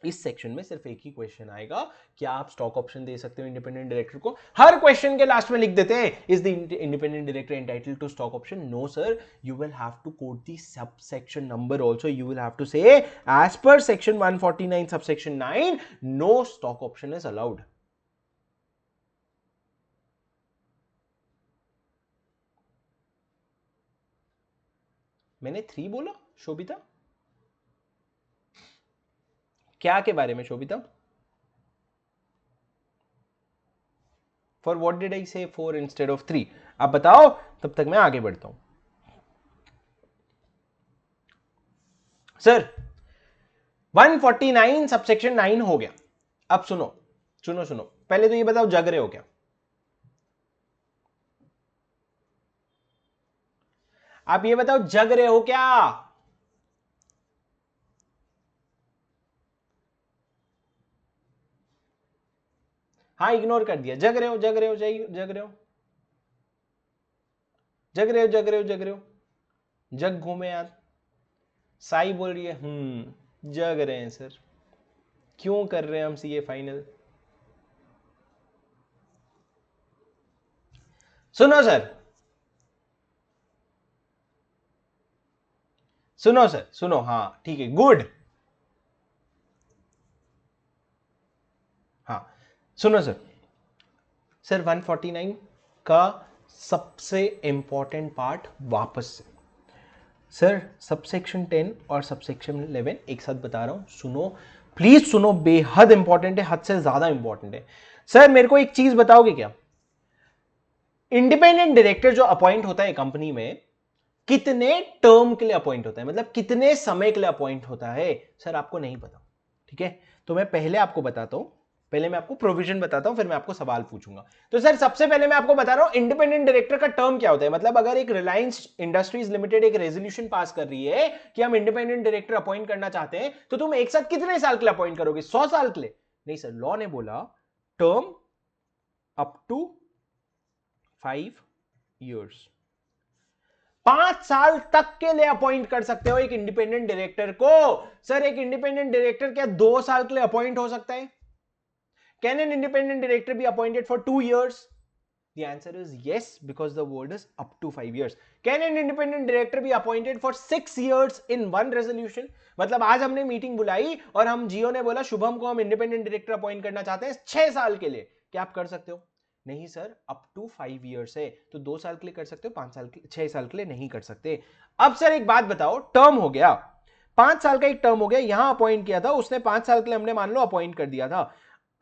इस सेक्शन में सिर्फ एक ही क्वेश्चन आएगा, क्या आप स्टॉक ऑप्शन दे सकते हो इंडिपेंडेंट डायरेक्टर को? हर क्वेश्चन के लास्ट में लिख देते हैं, is the independent director entitled to stock option? No sir, you will have to quote the sub section number also. You will have to say as per section 149 subsection 9 no stock option is allowed. मैंने 3 बोला शोभिता? क्या के बारे में Shobhita? For what did I say 4 instead of 3? आप बताओ, तब तक मैं आगे बढ़ता हूं। सर 149 सबसेक्शन 9 हो गया। अब सुनो सुनो सुनो, पहले तो ये बताओ जग रहे हो क्या? आप ये बताओ जग रहे हो क्या? हाँ इग्नोर कर दिया, जग रहे हो जग रहे हो जग रहे हो जग रहे हो जग रहे हो जग रहे हो, जग घूमे यार। साई बोल रही है जग रहे हैं सर। क्यों कर रहे हैं हम सीए फाइनल? सुनो सर, सुनो सर, सुनो, हाँ ठीक है, गुड। हाँ सुनो सर, सर 149 का सबसे इंपॉर्टेंट पार्ट वापस से, सर सबसेक्शन 10 और सबसेक्शन 11 एक साथ बता रहा हूं, सुनो प्लीज सुनो, बेहद इंपॉर्टेंट है, हद से ज्यादा इंपॉर्टेंट है। सर मेरे को एक चीज बताओगे क्या, इंडिपेंडेंट डायरेक्टर जो अपॉइंट होता है कंपनी में, कितने टर्म के लिए अपॉइंट होता है, मतलब कितने समय के लिए अपॉइंट होता है? सर आपको नहीं पता, ठीक है, तो मैं पहले आपको बताता हूं, पहले मैं आपको प्रोविजन बताता हूं, फिर मैं आपको सवाल पूछूंगा। तो सर सबसे पहले मैं आपको बता रहा हूं इंडिपेंडेंट डायरेक्टर का टर्म क्या होता है। मतलब अगर एक रिलायंस इंडस्ट्रीज लिमिटेड एक रेजोल्यूशन पास कर रही है कि हम इंडिपेंडेंट डायरेक्टर अपॉइंट करना चाहते हैं, तो तुम एक साथ कितने साल के लिए अपॉइंट करोगे? 100 साल के लिए? नहीं सर, लॉ ने बोला टर्म अप टू 5 years, 5 साल तक के लिए अपॉइंट कर सकते हो एक इंडिपेंडेंट डायरेक्टर को। सर एक इंडिपेंडेंट डायरेक्टर क्या 2 साल के लिए अपॉइंट हो सकता है? Can an independent director B appointed for 2 years? The answer is yes, because the word is up to 5 years. Can an independent director be appointed for 6 years in one resolution? मतलब आज हमने meeting बुलाई और हम जियो ने बोला शुभम को हम इंडिपेंडेंट डायरेक्टर अपॉइंट करना चाहते हैं 6 साल के लिए, क्या आप कर सकते हो? नहीं सर, अप टू 5 years है, तो 2 साल के लिए कर सकते हो, 5 साल के 6 साल के लिए नहीं कर सकते। अब सर एक बात बताओ, टर्म हो गया 5 साल का, एक टर्म हो गया, यहां अपॉइंट किया था उसने, 5 साल के लिए हमने मान लो अपॉइंट कर दिया था।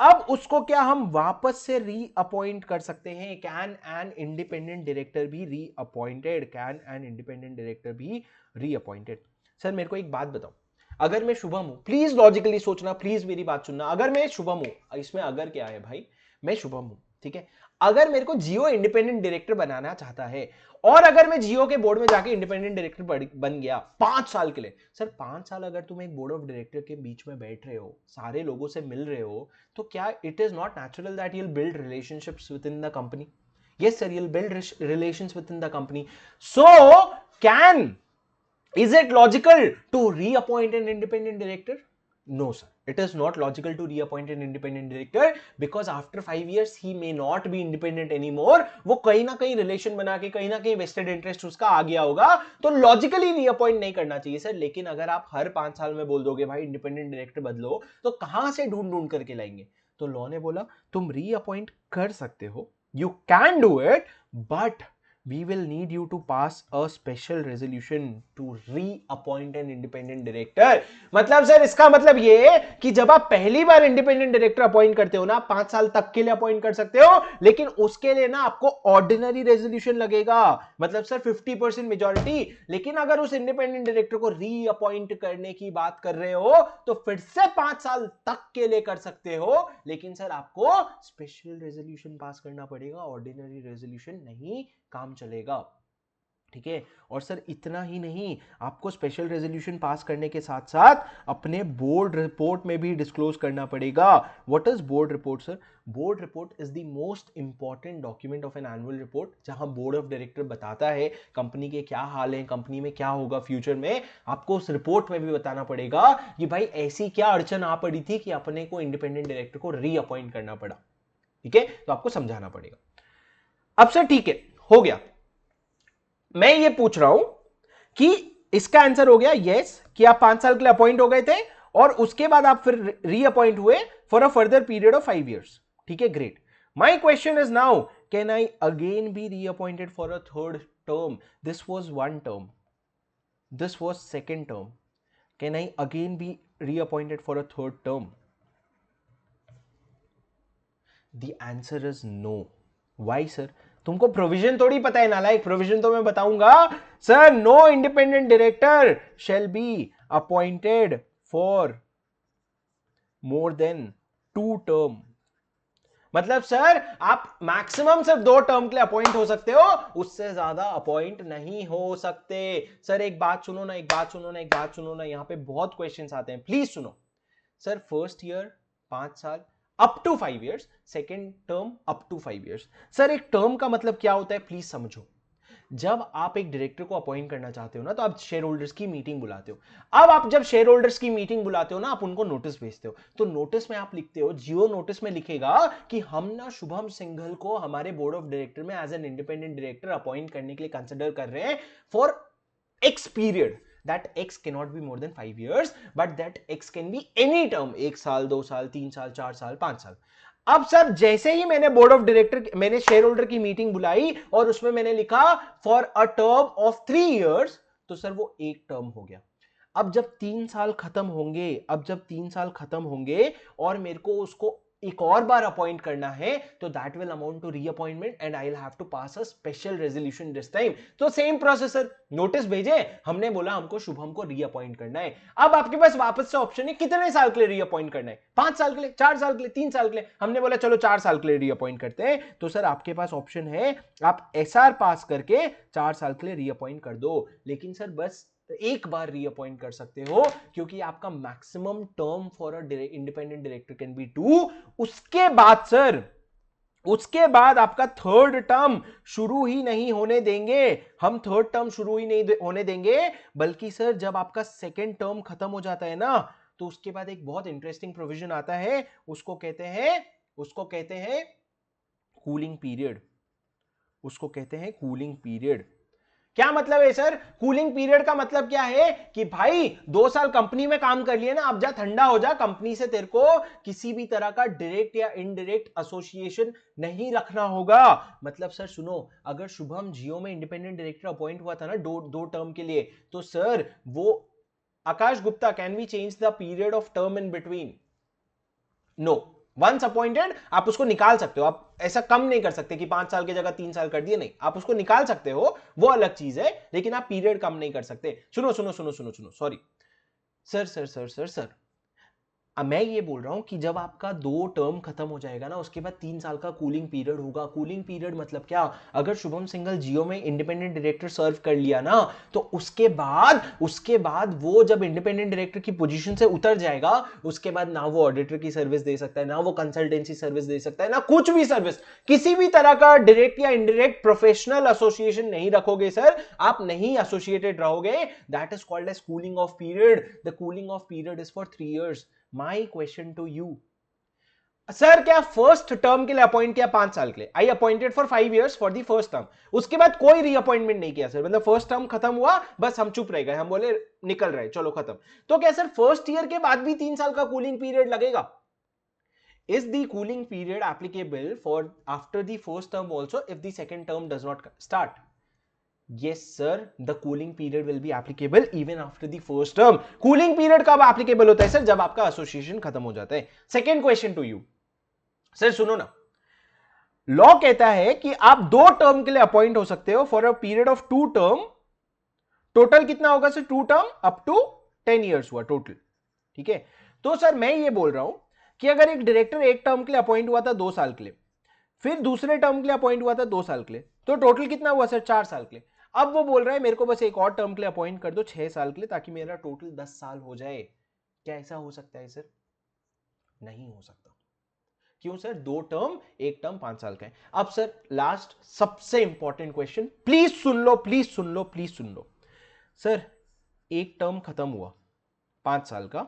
अब उसको क्या हम वापस से रीअपॉइंट कर सकते हैं? Can an independent director B reappointed? Can an independent director B reappointed? Sir मेरे को एक बात बताओ, अगर मैं शुभम हूं, प्लीज लॉजिकली सोचना, प्लीज मेरी बात सुनना, अगर मैं शुभम हूं, इसमें अगर क्या है भाई, मैं शुभम हूं, ठीक है, अगर मेरे को जियो इंडिपेंडेंट डायरेक्टर बनाना चाहता है, और अगर मैं जियो के बोर्ड में जाके इंडिपेंडेंट डायरेक्टर बन गया 5 साल के लिए, सर 5 साल अगर तुम एक बोर्ड ऑफ डायरेक्टर के बीच में बैठ रहे हो, सारे लोगों से मिल रहे हो, तो क्या it is not natural that you'll build relationships with in the company? yes sir, you'll build relations within the company. So is it logical to reappoint an independent director? No sir, it is not logical to reappoint an independent director, because after 5 years he may not be independent anymore. वो कहीं ना कहीं relation बना के कहीं ना कहीं vested interest उसका आ गया होगा, तो लॉजिकली रीअपॉइंट नहीं करना चाहिए सर। लेकिन अगर आप हर 5 साल में बोल दोगे भाई इंडिपेंडेंट डायरेक्टर बदलो, तो कहां से ढूंढ ढूंढ करके लाएंगे? तो लॉ ने बोला तुम रीअपॉइंट कर सकते हो, you can do it, but we will need you to pass a special resolution to reappoint an independent director. मतलब सर इसका मतलब ये है कि जब आप पहली बार इंडिपेंडेंट डायरेक्टर अपॉइंट करते हो ना, 5 साल तक के लिए अपॉइंट कर सकते हो, लेकिन उसके लिए ना आपको ऑर्डिनरी रेजोल्यूशन लगेगा, मतलब सर 50% मेजॉरिटी। लेकिन अगर उस इंडिपेंडेंट डायरेक्टर को रीअपॉइंट करने की बात कर रहे हो, तो फिर से 5 साल तक के लिए कर सकते हो, लेकिन सर आपको स्पेशल रेजोल्यूशन पास करना पड़ेगा, ऑर्डिनरी रेजोल्यूशन नहीं काम चलेगा, ठीक है। और सर इतना ही नहीं, आपको स्पेशल रेजोल्यूशन पास करने के साथ साथ अपने बोर्ड रिपोर्ट में भी डिस्क्लोज करना पड़ेगा। What is board report sir? Board report is the most important document of an annual report, जहां बोर्ड ऑफ डायरेक्टर बताता है कंपनी के क्या हाल है, कंपनी में क्या होगा फ्यूचर में। आपको उस रिपोर्ट में भी बताना पड़ेगा कि भाई ऐसी क्या अड़चन आ पड़ी थी कि अपने को इंडिपेंडेंट डायरेक्टर को रीअपॉइंट करना पड़ा, ठीक है, तो आपको समझाना पड़ेगा। अब सर ठीक है, हो गया, मैं ये पूछ रहा हूं कि इसका आंसर हो गया यस, कि आप 5 साल के लिए अपॉइंट हो गए थे और उसके बाद आप फिर रीअपॉइंट हुए for a further period of 5 years, ठीक है, great. My question is now, can I again be reappointed for a third term? This was 1 term, this was 2nd term, can I again be reappointed for a third term? The answer is no. Why sir? तुमको provision थोड़ी पता है नालायक, provision तो मैं बताऊंगा। Sir no independent director shall be appointed for more then 2 term। मतलब sir आप मैक्सिमम सिर्फ 2 term के लिए अपॉइंट हो सकते हो, उससे ज्यादा अपॉइंट नहीं हो सकते। सर एक बात सुनो ना, एक बात सुनो ना, एक बात सुनो ना, यहां पे बहुत क्वेश्चंस आते हैं, प्लीज सुनो। सर फर्स्ट ईयर 5 साल up to 5 years, second term up to 5 years। Sir एक टर्म का मतलब क्या होता है, प्लीज समझो। जब आप एक डायरेक्टर को अपॉइंट करना चाहते हो ना, तो आप शेयर होल्डर्स की मीटिंग बुलाते हो। अब आप जब शेयर होल्डर्स की मीटिंग बुलाते हो ना, आप उनको नोटिस भेजते हो, तो नोटिस में आप लिखते हो, जियो नोटिस में लिखेगा कि हम ना शुभम सिंघल को हमारे बोर्ड ऑफ डायरेक्टर में as an independent director appoint करने के लिए कंसिडर कर रहे हैं for x period. That x cannot be more than 5 years, but that x can be any term, 1 साल 2 साल 3 साल 4 साल 5 साल। अब सर जैसे ही मैंने बोर्ड ऑफ डायरेक्टर, मैंने शेयर होल्डर की मीटिंग बुलाई और उसमें मैंने लिखा for a term of 3 years, तो सर वो एक टर्म हो गया। अब जब 3 साल खत्म होंगे, अब जब 3 साल खत्म होंगे और मेरे को उसको एक और बार अपॉइंट करना है, तो that will amount to reappointment and I will have to pass a special resolution this time. तो सेम प्रोसेसर, नोटिस भेजे, हमने बोला हमको शुभम को रीअपॉइंट करना है। अब आपके पास वापस से ऑप्शन है कितने साल के लिए रीअपॉइंट करना है, 5 साल के लिए, 4 साल के लिए, 3 साल के लिए। हमने बोला चलो 4 साल के लिए रीअपॉइंट करते हैं। तो सर आपके पास ऑप्शन है, आप एसआर पास करके 4 साल के लिए रीअपॉइंट कर दो, लेकिन सर बस एक बार रीअपॉइंट कर सकते हो, क्योंकि आपका maximum term for a independent director can be 2। उसके बाद सर, उसके बाद आपका थर्ड टर्म शुरू ही नहीं होने देंगे, हम थर्ड टर्म शुरू ही नहीं होने देंगे, बल्कि सर जब आपका सेकेंड टर्म खत्म हो जाता है ना, तो उसके बाद एक बहुत इंटरेस्टिंग प्रोविजन आता है, उसको कहते हैं कूलिंग पीरियड, उसको कहते हैं कूलिंग पीरियड। क्या मतलब है सर? कूलिंग पीरियड का मतलब क्या है कि भाई 2 साल कंपनी में काम कर लिए ना, अब जा ठंडा हो जा, कंपनी से तेरे को किसी भी तरह का डायरेक्ट या इनडायरेक्ट एसोसिएशन नहीं रखना होगा। मतलब सर सुनो, अगर शुभम जियो में इंडिपेंडेंट डायरेक्टर अपॉइंट हुआ था ना दो टर्म के लिए, तो सर वो Akash Gupta, can we change the period of term in between? No, once appointed आप उसको निकाल सकते हो, आप ऐसा कम नहीं कर सकते कि 5 साल की जगह 3 साल कर दिए, नहीं, आप उसको निकाल सकते हो, वो अलग चीज है, लेकिन आप पीरियड कम नहीं कर सकते। सुनो सुनो सुनो सुनो सुनो, sorry sir sir sir sir sir अब मैं ये बोल रहा हूं कि जब आपका 2 टर्म खत्म हो जाएगा ना, उसके बाद 3 साल का कूलिंग पीरियड होगा। कूलिंग पीरियड मतलब क्या, अगर शुभम सिंघल जियो में इंडिपेंडेंट डायरेक्टर सर्व कर लिया ना, तो उसके बाद वो जब इंडिपेंडेंट डायरेक्टर की पोजीशन से उतर जाएगा, उसके बाद ना वो ऑडिटर की सर्विस दे सकता है, ना वो कंसल्टेंसी सर्विस दे सकता है, ना कुछ भी सर्विस, किसी भी तरह का डायरेक्ट या इनडायरेक्ट प्रोफेशनल एसोसिएशन नहीं रखोगे सर, आप नहीं एसोसिएटेड रहोगे। That is called as cooling off period. The cooling off period is for 3 years। My question to you, sir क्या फर्स्ट टर्म के लिए अपॉइंट किया 5 साल के लिए, I appointed for 5 years for the first term, उसके बाद कोई रीअपॉइंटमेंट नहीं किया सर, मतलब फर्स्ट टर्म खत्म हुआ, बस हम चुप रह गए, हम बोले निकल रहे, चलो खत्म, तो क्या सर फर्स्ट ईयर के बाद भी 3 साल का कूलिंग पीरियड लगेगा? Is the cooling period applicable for after the first term also if the second term does not start? Yes sir, the cooling period will be applicable even after the first term। cooling period कब applicable होता है sir? जब आपका association खत्म हो जाता है। Second question to you sir, सुनो ना, लॉ कहता है कि आप 2 टर्म के लिए अपॉइंट हो सकते हो for a period of 2 term. Total कितना होगा sir? 2 term up to 10 years हुआ टोटल, ठीक है। तो सर मैं ये बोल रहा हूं कि अगर एक डायरेक्टर एक टर्म के लिए अपॉइंट हुआ था 2 साल के लिए, फिर दूसरे टर्म के लिए अपॉइंट हुआ था 2 साल के लिए, तो टोटल कितना हुआ सर? 4 साल के लिए। अब वो बोल रहा है मेरे को बस एक और टर्म के लिए अपॉइंट कर दो 6 साल के लिए, ताकि मेरा टोटल 10 साल हो जाए। क्या ऐसा हो सकता है सर? नहीं हो सकता। क्यों सर? 2 टर्म, एक टर्म 5 साल का है। अब सर लास्ट सबसे important question, please soon low, please soon low, please soon low sir. एक टर्म खत्म हुआ 5 साल का,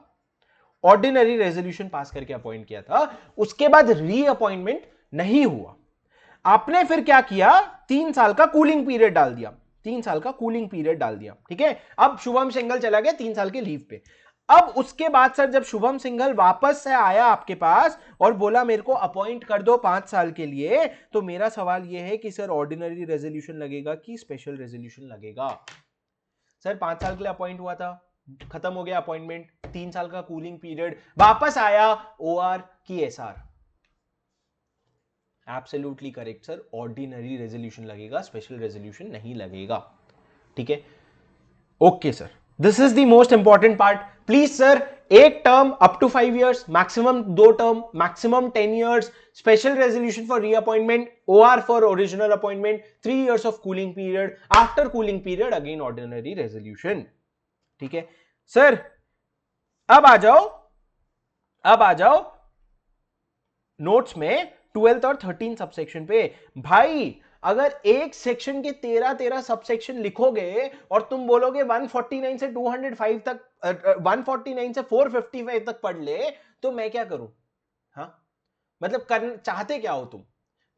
ऑर्डिनरी रेजोल्यूशन पास करके अपॉइंट किया था, उसके बाद रीअपॉइंटमेंट नहीं हुआ, आपने फिर क्या किया? 3 साल का कूलिंग पीरियड डाल दिया, 3 साल का कूलिंग पीरियड डाल दिया, ठीक है। अब शुभम सिंघल चला गया 3 साल के लीव पे। अब उसके बाद सर जब शुभम सिंघल वापस से आया आपके पास और बोला मेरे को अपॉइंट कर दो 5 साल के लिए, तो मेरा सवाल यह है कि सर ऑर्डिनरी रेजोल्यूशन लगेगा कि स्पेशल रेजोल्यूशन लगेगा? सर 5 साल के लिए अपॉइंट हुआ था, खत्म हो गया अपॉइंटमेंट, 3 साल का कूलिंग पीरियड, वापस आया, ओआर की SR. Absolutely correct sir, ordinary resolution लगेगा, स्पेशल रेजोल्यूशन नहीं लगेगा, ठीक है। Okay sir, this is the most important part. Please sir, एक term up to 5 years, maximum 2 term, maximum 10 years, special resolution for reappointment, or for original appointment, 3 years of cooling period, after cooling period again ordinary resolution, ठीक है sir. अब आ जाओ notes में 12th और 13 subsection पे। भाई अगर एक सेक्शन के 13 सबसेक्शन लिखोगे और तुम बोलोगे 149 से 205 तक, 149 से 455 तक पढ़ ले, तो मैं क्या करूं? हाँ मतलब चाहते क्या हो तुम?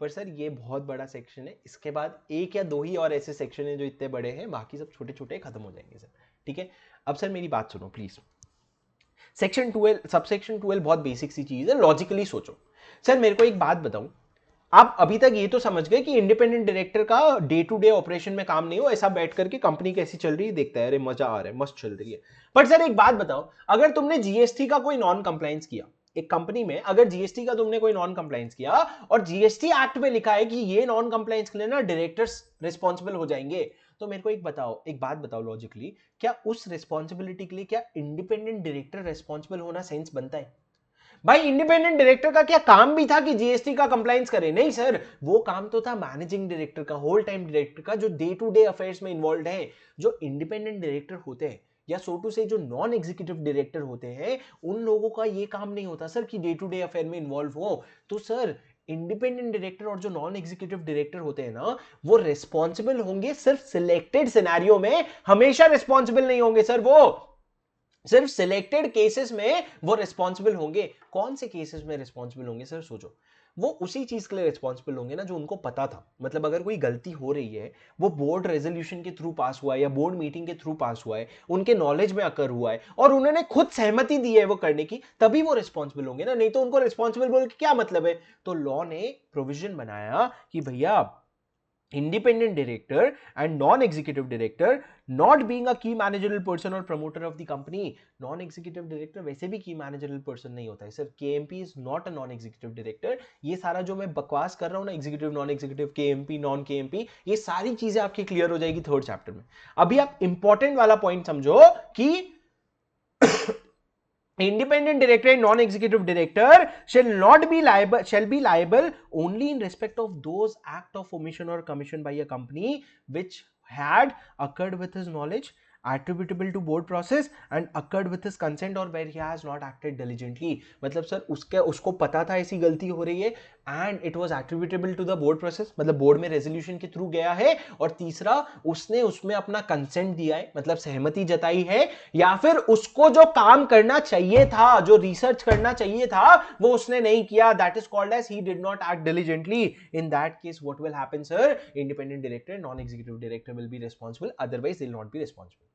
पर सर ये बहुत बड़ा सेक्शन है, इसके बाद 1 या 2 ही और ऐसे सेक्शन है जो इतने बड़े हैं, बाकी सब छोटे छोटे खत्म हो जाएंगे सर, ठीक है। अब सर मेरी बात सुनो प्लीज। सेक्शन 12, सबसेक्शन 12 बहुत बेसिक सी चीज है, लॉजिकली सोचो। सर मेरे को एक बात बताऊं, आप अभी तक ये तो समझ गए कि इंडिपेंडेंट डायरेक्टर का डे टू डे ऑपरेशन में काम नहीं हो, ऐसा बैठ करके कंपनी कैसी चल रही है देखता है, अरे मजा आ रहा है, मस्त चल रही है। पर सर एक बात बताओ, अगर तुमने जीएसटी का कोई नॉन कंप्लायंस किया एक कंपनी में, अगर जीएसटी का तुमने कोई नॉन कंप्लायंस किया और जीएसटी एक्ट में लिखा है कि ये नॉन कंप्लायंस के लिए ना डायरेक्टर्स रिस्पॉन्सिबल हो जाएंगे, तो मेरे को एक बात बताओ लॉजिकली, क्या उस रिस्पॉन्सिबिलिटी के लिए क्या इंडिपेंडेंट डायरेक्टर रिस्पॉन्सिबल होना सेंस बनता है? भाई इंडिपेंडेंट डायरेक्टर का क्या काम भी था कि जीएसटी का कंप्लायंस करे? नहीं सर, वो काम तो था मैनेजिंग डायरेक्टर का, होल टाइम डायरेक्टर का, जो डे टू डे अफेयर्स में इन्वॉल्व है। जो इंडिपेंडेंट डायरेक्टर होते हैं या सो टू से जो नॉन एग्जीक्यूटिव डायरेक्टर होते हैं, उन लोगों का ये काम नहीं होता सर कि डे टू डे अफेयर में इन्वॉल्व हो। तो सर इंडिपेंडेंट डायरेक्टर और जो नॉन एग्जीक्यूटिव डायरेक्टर होते हैं ना, वो रिस्पॉन्सिबल होंगे सिर्फ सिलेक्टेड सिनेरियो में, हमेशा रिस्पॉन्सिबल नहीं होंगे सर, वो सिर्फ सिलेक्टेड केसेस में वो रिस्पॉन्सिबल होंगे। कौन से केसेस में रिस्पॉन्सिबल होंगे सर? सोचो, वो उसी चीज के लिए रिस्पॉन्सिबल होंगे ना जो उनको पता था। मतलब अगर कोई गलती हो रही है, वो बोर्ड रेजोल्यूशन के थ्रू पास हुआ है या बोर्ड मीटिंग के थ्रू पास हुआ है, उनके नॉलेज में अकर हुआ है और उन्होंने खुद सहमति दी है वो करने की, तभी वो रिस्पॉन्सिबल होंगे ना, नहीं तो उनको रिस्पॉन्सिबल बोल के क्या मतलब है? तो लॉ ने प्रोविजन बनाया कि भैया independent director and non-executive director not being a key managerial person or promoter of the company. Non-executive director वैसे भी key managerial person नहीं होता है sir. KMP is not a non-executive director. ये सारा जो मैं बकवास कर रहा हूं ना, executive non-executive KMP non KMP, ये सारी चीजें आपकी क्लियर हो जाएगी थर्ड चैप्टर में. अभी आप इंपॉर्टेंट वाला पॉइंट समझो कि independent director and non-executive director shall be liable only in respect of those act of omission or commission by a company which had occurred with his knowledge, attributable to board process and occurred with his consent or where he has not acted diligently. मतलब sir उसको पता था ऐसी गलती हो रही है and it was attributable to the board process, मतलब बोर्ड में रेजोल्यूशन के थ्रू गया है, और तीसरा उसने उसमें अपना कंसेंट दिया है, मतलब सहमति जताई है, या फिर उसको जो काम करना चाहिए था, जो रिसर्च करना चाहिए था, वो उसने नहीं किया. That is called as he did not act diligently. In that case what will happen sir? Independent director, non executive director will be responsible, otherwise they will not be responsible.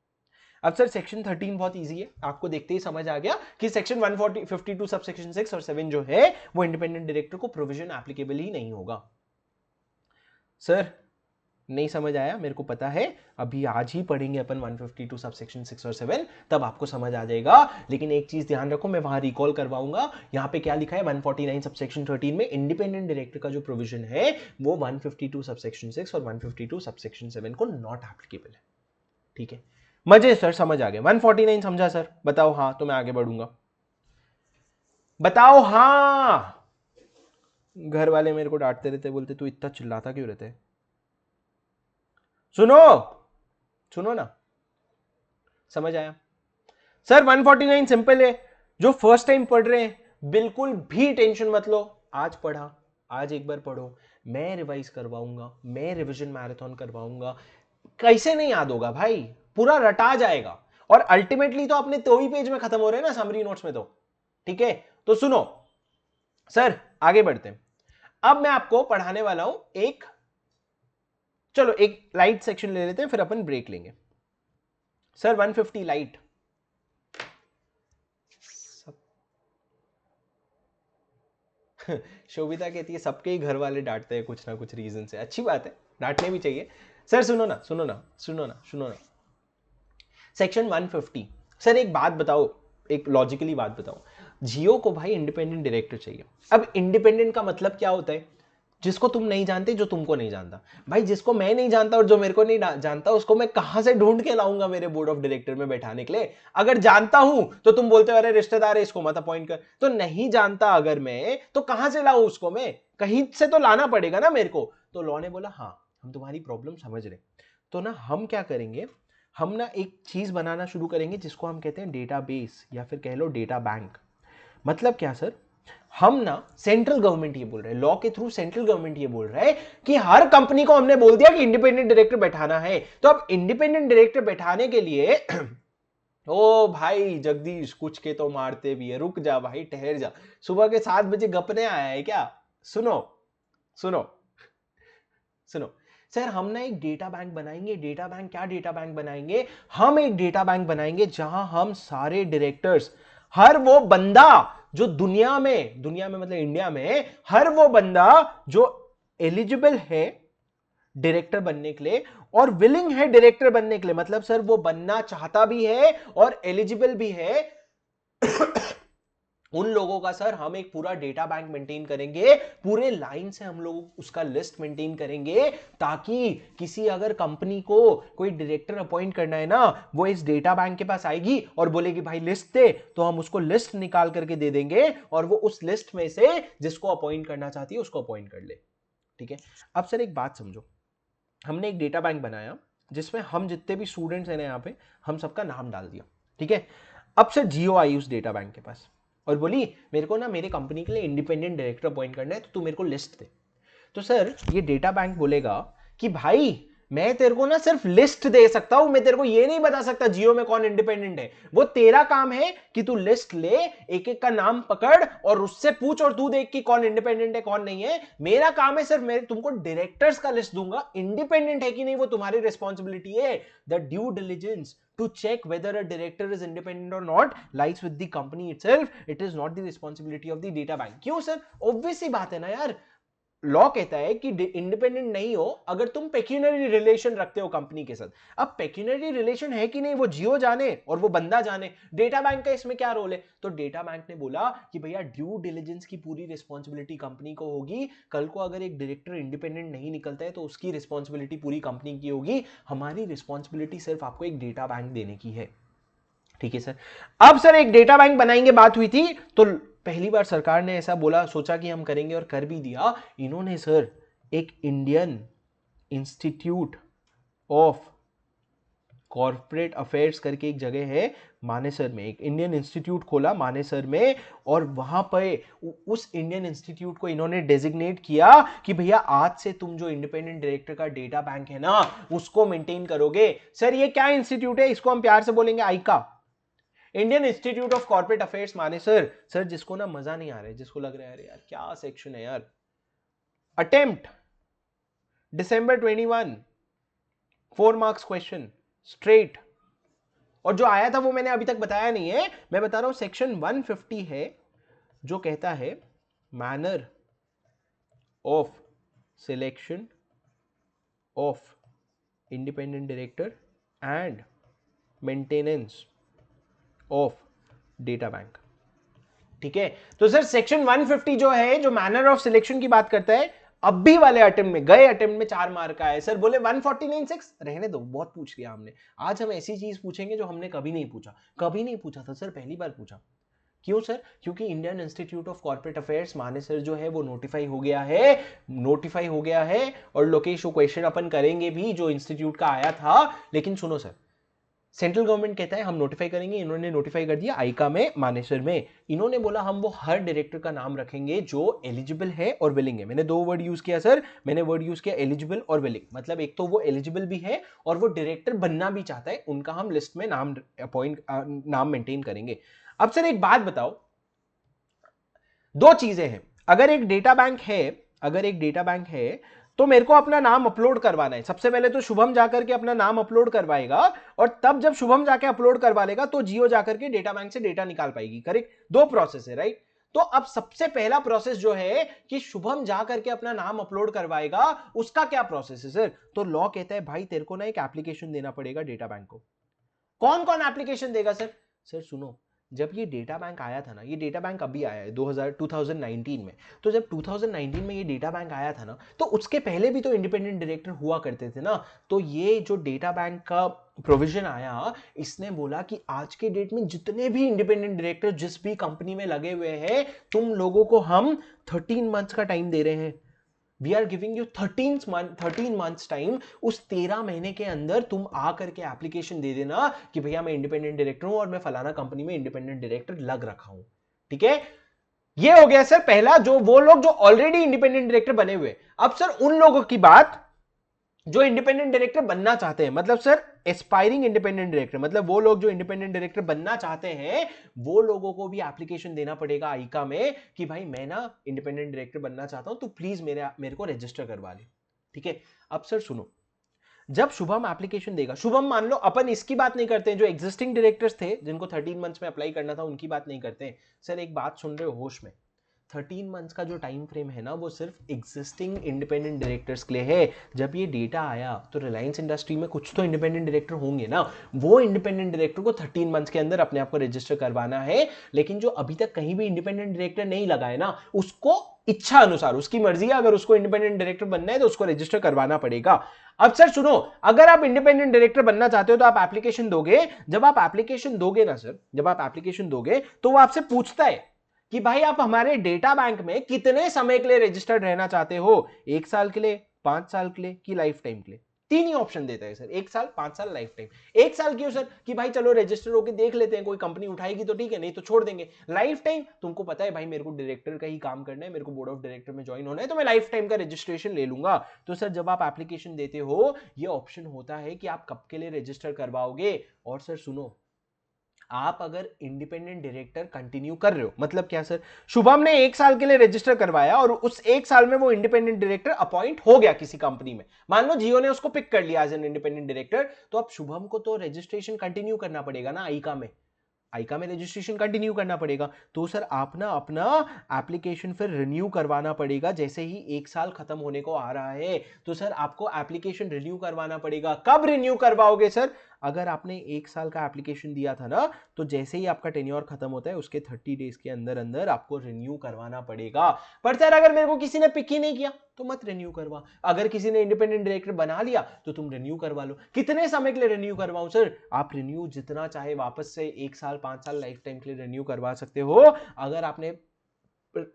अब sir section 13 बहुत easy है, आपको देखते ही समझ आ गया कि section 152 sub section 6 और 7 जो है वो इंडिपेंडेंट डायरेक्टर को प्रोविजन एप्लीकेबल ही नहीं होगा. सर नहीं समझ आया, मेरे को पता है, अभी आज ही पढ़ेंगे अपन 152 सब सेक्शन 6 और 7, तब आपको समझ आ जाएगा. लेकिन एक चीज ध्यान रखो, मैं वहां रिकॉल करवाऊंगा. यहां पे क्या लिखा है 149 सब सेक्शन 13 में, इंडिपेंडेंट डायरेक्टर का जो प्रोविजन है वो 152 सब सेक्शन 6 और 152 सब सेक्शन 7 को नॉट एप्लीकेबल है. ठीक है, मजे सर, समझ आ गया. 149 समझा सर? बताओ हाँ तो मैं आगे बढ़ूंगा. बताओ हाँ. घर वाले मेरे को डांटते रहते, बोलते तू इतना चिल्लाता क्यों रहते. सुनो सुनो ना, समझ आया सर? 149 सिंपल है. जो फर्स्ट टाइम पढ़ रहे हैं बिल्कुल भी टेंशन मत लो. आज पढ़ा, आज एक बार पढ़ो, मैं रिवाइज करवाऊंगा, मैं रिवीजन मैराथन करवाऊंगा. कैसे नहीं याद होगा भाई, पूरा रटा जाएगा. और अल्टीमेटली तो अपने 2 ही पेज में खत्म हो रहे हैं ना समरी नोट्स में तो. ठीक है, तो सुनो सर, आगे बढ़ते हैं. अब मैं आपको पढ़ाने वाला हूं एक, चलो एक लाइट सेक्शन ले लेते हैं, फिर अपन ब्रेक लेंगे. Sir 150 light. शोभिता कहती है सबके ही घर वाले डांटते हैं कुछ ना कुछ रीजन से. अच्छी बात है, डांटने भी चाहिए. सर सुनो ना सुनो ना सुनो ना सुनो ना, सेक्शन 150. सर एक बात बताओ, एक लॉजिकली बात बताओ. जियो को भाई इंडिपेंडेंट डायरेक्टर चाहिए. अब इंडिपेंडेंट का मतलब क्या होता है? जिसको तुम नहीं जानते, जो तुमको नहीं जानता. भाई जिसको मैं नहीं जानता और जो मेरे को नहीं जानता, उसको मैं कहां से ढूंढ के लाऊंगा मेरे बोर्ड ऑफ डायरेक्टर में बैठाने के लिए? अगर जानता हूं तो तुम बोलते हो अरे रिश्तेदार है इसको मत अपॉइंट कर. तो नहीं जानता अगर मैं, तो कहां से लाऊं उसको? मैं कहीं से तो लाना पड़ेगा ना मेरे को. तो लॉ ने बोला हाँ हम तुम्हारी प्रॉब्लम समझ रहे. तो ना हम क्या करेंगे, हम ना एक चीज बनाना शुरू करेंगे जिसको हम कहते हैं डेटाबेस, या फिर कह लो डेटा बैंक. मतलब क्या सर? हम ना सेंट्रल गवर्नमेंट ये बोल रहे हैं, लॉ के थ्रू सेंट्रल गवर्नमेंट ये बोल रहा है कि हर कंपनी को हमने बोल दिया कि इंडिपेंडेंट डायरेक्टर बैठाना है. तो अब इंडिपेंडेंट डायरेक्टर बैठाने के लिए ओ भाई जगदीश कुछ के तो मारते भी है, रुक जा भाई, ठहर जा, सुबह के 7 बजे गपने आया है क्या? सुनो सुनो सुनो सर, हम ना एक डेटा बैंक बनाएंगे. डेटा बैंक क्या डेटा बैंक बनाएंगे? हम एक डेटा बैंक बनाएंगे जहां हम सारे डायरेक्टर्स, हर वो बंदा जो दुनिया में मतलब इंडिया में, हर वो बंदा जो एलिजिबल है डायरेक्टर बनने के लिए और विलिंग है डायरेक्टर बनने के लिए, मतलब सर वो बनना चाहता भी है और एलिजिबल भी है, उन लोगों का सर हम एक पूरा डेटा बैंक मेंटेन करेंगे. पूरे लाइन से हम लोग उसका लिस्ट मेंटेन करेंगे, ताकि किसी अगर कंपनी को कोई डायरेक्टर अपॉइंट करना है ना, वो इस डेटा बैंक के पास आएगी और बोलेगी भाई लिस्ट दे, तो हम उसको लिस्ट निकाल करके दे देंगे और वो उस लिस्ट में से जिसको अपॉइंट करना चाहती है उसको अपॉइंट कर ले. ठीक है, अब सर एक बात समझो, हमने एक डेटा बैंक बनाया जिसमें हम जितने भी स्टूडेंट्स हैं ना यहाँ पे, हम सबका नाम डाल दिया. ठीक है, अब सर जियो आई उस डेटा बैंक के पास और बोली मेरे को ना मेरे कंपनी के लिए इंडिपेंडेंट डायरेक्टर अपॉइंट करना है, तो तू मेरे को लिस्ट दे. तो सर ये डेटा बैंक बोलेगा कि भाई मैं तेरे को ना सिर्फ लिस्ट दे सकता हूं, मैं तेरे को ये नहीं बता सकता जियो में कौन इंडिपेंडेंट है. वो तेरा काम है कि तू लिस्ट ले, एक एक का नाम पकड़ और उससे पूछ और तू देख कि कौन इंडिपेंडेंट है कौन नहीं है. मेरा काम है सिर्फ मैं तुमको डायरेक्टर्स का लिस्ट दूंगा, इंडिपेंडेंट है कि नहीं वो तुम्हारी रिस्पॉन्सिबिलिटी है. The due diligence to check whether a director is independent or not lies with the company itself. It is not the responsibility of the data bank. क्यों सर? obvious सी बात है ना यार, लॉ कहता है कि इंडिपेंडेंट नहीं हो अगर तुम पेक्यूनरी रिलेशन रखते हो कंपनी के साथ। अब पेक्यूनरी रिलेशन है कि नहीं वो जियो जाने और वो बंदा जाने, डेटा बैंक का इसमें क्या रोल है? तो डेटा बैंक ने बोला कि भैया ड्यू डिलिजेंस की पूरी रिस्पॉन्सिबिलिटी कंपनी को होगी, कल को अगर एक डायरेक्टर इंडिपेंडेंट नहीं निकलता है तो उसकी रिस्पॉन्सिबिलिटी पूरी कंपनी की होगी, हमारी रिस्पॉन्सिबिलिटी सिर्फ आपको एक डेटा बैंक देने की है। ठीक है सर। अब सर एक डेटा बैंक बनाएंगे बात हुई थी, तो पहली बार सरकार ने ऐसा बोला, सोचा कि हम करेंगे और कर भी दिया। इन्होंने सर एक Indian Institute of corporate affairs करके एक जगह है मानेसर में, एक इंडियन इंस्टीट्यूट खोला मानेसर में, और वहां पे उस इंडियन इंस्टीट्यूट को इन्होंने डेजिग्नेट किया कि भैया आज से तुम जो इंडिपेंडेंट डायरेक्टर का डेटा बैंक है ना उसको मेंटेन करोगे। सर ये क्या इंस्टीट्यूट है? इसको हम प्यार से बोलेंगे IICA, Indian Institute of corporate Affairs Manesar. Sir जिसको ना मजा नहीं आ रहा है, जिसको लग रहा है यार क्या सेक्शन है यार, अटेम्प्ट दिसंबर 21 4 मार्क्स क्वेश्चन स्ट्रेट, और जो आया था वो मैंने अभी तक बताया नहीं है, मैं बता रहा हूं सेक्शन 150 है जो कहता है manner of selection of independent director and maintenance of data bank. ठीक है, तो सर सेक्शन 150 जो है, जो मैनर ऑफ सिलेक्शन की बात करता है, अभी वाले अटेम्प्ट में, गए अटेम्प्ट में 4 मार्क का है। सर बोले 149.6 रहने दो, बहुत पूछ लिया हमने, आज हम ऐसी चीज पूछेंगे जो हमने कभी नहीं पूछा, कभी नहीं पूछा था सर, पहली बार पूछा। क्यों सर? क्योंकि Indian Institute of corporate Affairs Manesar जो है वो नोटिफाई हो गया है, और लोकेश वो क्वेश्चन अपन करेंगे भी जो इंस्टीट्यूट का आया था। लेकिन सुनो सर, सेंट्रल गवर्नमेंट कहता है हम नोटिफाई करेंगे, इन्होंने नोटिफाई कर दिया आईका में मानेसर में। इन्होंने बोला हम वो हर डायरेक्टर का नाम रखेंगे जो एलिजिबल है और विलिंग है। मैंने 2 वर्ड यूज किया सर, मैंने वर्ड यूज किया एलिजिबल और विलिंग, मतलब एक तो वो एलिजिबल भी है और वो डायरेक्टर बनना भी चाहता है, उनका हम लिस्ट में नाम मेंटेन करेंगे। अब सर एक बात बताओ, 2 चीजें हैं, अगर एक डेटा बैंक है तो मेरे को अपना नाम अपलोड करवाना है। सबसे पहले तो शुभम जाकर के अपना नाम अपलोड करवाएगा, और तब जब शुभम जाके अपलोड करवा लेगा तो जियो जाकर के डेटा बैंक से डेटा निकाल पाएगी। करेक्ट? 2 प्रोसेस है, राइट? तो अब सबसे पहला प्रोसेस जो है कि शुभम जाकर के अपना नाम अपलोड करवाएगा, उसका क्या प्रोसेस है सर? तो लॉ कहता है भाई तेरे को ना एक एप्लीकेशन देना पड़ेगा डेटा बैंक को। कौन कौन एप्लीकेशन देगा सर? सर सुनो, जब ये डेटा बैंक आया था ना, ये डेटा बैंक अभी आया है 2019 में, तो जब 2019 में ये डेटा बैंक आया था ना, तो उसके पहले भी तो इंडिपेंडेंट डायरेक्टर हुआ करते थे ना। तो ये जो डेटा बैंक का प्रोविजन आया, इसने बोला कि आज के डेट में जितने भी इंडिपेंडेंट डायरेक्टर जिस भी कंपनी में लगे हुए हैं, तुम लोगों को हम 13 मंथ्स का टाइम दे रहे हैं। We are giving you 13 months time. उस 13 महीने के अंदर तुम आकर के एप्लीकेशन दे देना कि भैया मैं इंडिपेंडेंट डायरेक्टर हूं और मैं फलाना कंपनी में इंडिपेंडेंट डायरेक्टर लग रखा हूं। ठीक है, ये हो गया सर पहला, जो वो लोग जो ऑलरेडी इंडिपेंडेंट डायरेक्टर बने हुए। अब सर उन लोगों की बात जो इंडिपेंडेंट डायरेक्टर बनना चाहते हैं, मतलब सर एस्पायरिंग इंडिपेंडेंट डायरेक्टर, मतलब वो लोग जो इंडिपेंडेंट डायरेक्टर बनना चाहते हैं, वो लोगों को भी एप्लीकेशन देना पड़ेगा आईका में कि भाई मैं ना इंडिपेंडेंट डायरेक्टर बनना चाहता हूं, तो प्लीज मेरे को रजिस्टर करवा ले। ठीक है, अब सर सुनो, जब शुभम एप्लीकेशन देगा, शुभम मान लो, अपन इसकी बात नहीं करते हैं जो एग्जिस्टिंग डायरेक्टर्स थे जिनको 13 मंथ्स में अप्लाई करना था, उनकी बात नहीं करते हैं। सर एक बात सुन रहे हो होश में, 13 मंथ्स का जो टाइम फ्रेम है ना, वो सिर्फ एग्जिस्टिंग इंडिपेंडेंट डायरेक्टर्स के लिए है। जब ये डेटा आया तो रिलायंस इंडस्ट्री में कुछ तो इंडिपेंडेंट डायरेक्टर होंगे ना, वो इंडिपेंडेंट डायरेक्टर को 13 मंथ्स के अंदर अपने आप को रजिस्टर करवाना है। लेकिन जो अभी तक कहीं भी इंडिपेंडेंट डायरेक्टर नहीं लगा है ना, उसको इच्छा अनुसार, उसकी मर्जी है, अगर उसको इंडिपेंडेंट डायरेक्टर बनना है तो उसको रजिस्टर करवाना पड़ेगा। अब सर सुनो, अगर आप इंडिपेंडेंट डायरेक्टर बनना चाहते हो तो आप एप्लीकेशन दोगे। जब आप एप्लीकेशन दोगे ना सर, जब आप एप्लीकेशन दोगे तो वो आपसे पूछता है कि भाई आप हमारे डेटा बैंक में कितने समय के लिए रजिस्टर्ड रहना चाहते हो, 1 साल के लिए, 5 साल के लिए, कि लाइफ टाइम के लिए। 3 ही ऑप्शन देता है सर, 1 साल, 5 साल, लाइफ टाइम। 1 साल क्यों सर? कि भाई चलो रजिस्टर होकर देख लेते हैं, कोई कंपनी उठाएगी तो ठीक है, नहीं तो छोड़ देंगे। लाइफ टाइम तुमको पता है भाई मेरे को डायरेक्टर का ही काम करना है, मेरे को बोर्ड ऑफ डायरेक्टर में ज्वाइन होना है, तो मैं लाइफ टाइम का रजिस्ट्रेशन ले लूंगा। तो सर जब आप एप्लीकेशन देते हो, ये ऑप्शन होता है कि आप कब के लिए रजिस्टर करवाओगे। और सर सुनो, आप अगर इंडिपेंडेंट डायरेक्टर कंटिन्यू कर रहे हो, मतलब क्या सर, शुभम ने 1 साल के लिए रजिस्टर करवाया और उस 1 साल में वो इंडिपेंडेंट डायरेक्टर अपॉइंट हो गया किसी कंपनी में, मान लो जियो ने उसको पिक कर लिया एज एन इंडिपेंडेंट डायरेक्टर, तो अब शुभम को तो रजिस्ट्रेशन कंटिन्यू करना पड़ेगा ना आईका में। आईका में रजिस्ट्रेशन कंटिन्यू करना पड़ेगा। तो सर आप ना अपना एप्लीकेशन फिर रिन्यू करवाना पड़ेगा। जैसे ही 1 साल खत्म होने को आ रहा है तो सर आपको एप्लीकेशन रिन्यू करवाना पड़ेगा। कब रिन्यू करवाओगे सर? अगर आपने 1 साल का एप्लीकेशन दिया था ना, तो जैसे ही आपका टेन्योर खत्म होता है उसके 30 डेज के अंदर अंदर आपको रिन्यू करवाना पड़ेगा। पर सर अगर मेरे को किसी ने पिक ही नहीं किया तो मत रिन्यू करवा। अगर किसी ने इंडिपेंडेंट डायरेक्टर बना लिया तो तुम रिन्यू करवा लो। कितने समय के लिए रिन्यू करवाऊं सर? आप रिन्यू जितना चाहे वापस से 1 साल 5 साल लाइफ टाइम के लिए रिन्यू करवा सकते हो। अगर आपने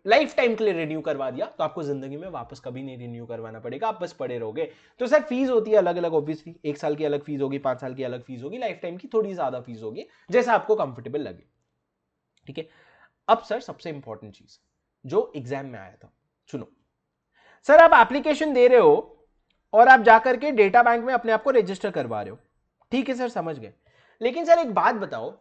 लाइफ टाइम के लिए रिन्यू करवा दिया तो आपको जिंदगी में वापस कभी नहीं रिन्यू करवाना पड़ेगा, आप बस पड़े रहोगे। तो सर फीस होती है अलग अलग, ऑब्वियसली 1 साल की अलग फीस होगी, 5 साल की अलग फीस होगी, लाइफ टाइम की थोड़ी ज्यादा फीस होगी, जैसा आपको कंफर्टेबल लगे। ठीक है, अब सर सबसे इंपॉर्टेंट चीज जो एग्जाम में आया था, सुनो सर, आप एप्लीकेशन दे रहे हो और आप जाकर के डेटा बैंक में अपने आप को रजिस्टर करवा रहे हो, ठीक है सर, समझ गए। लेकिन सर एक बात बताओ,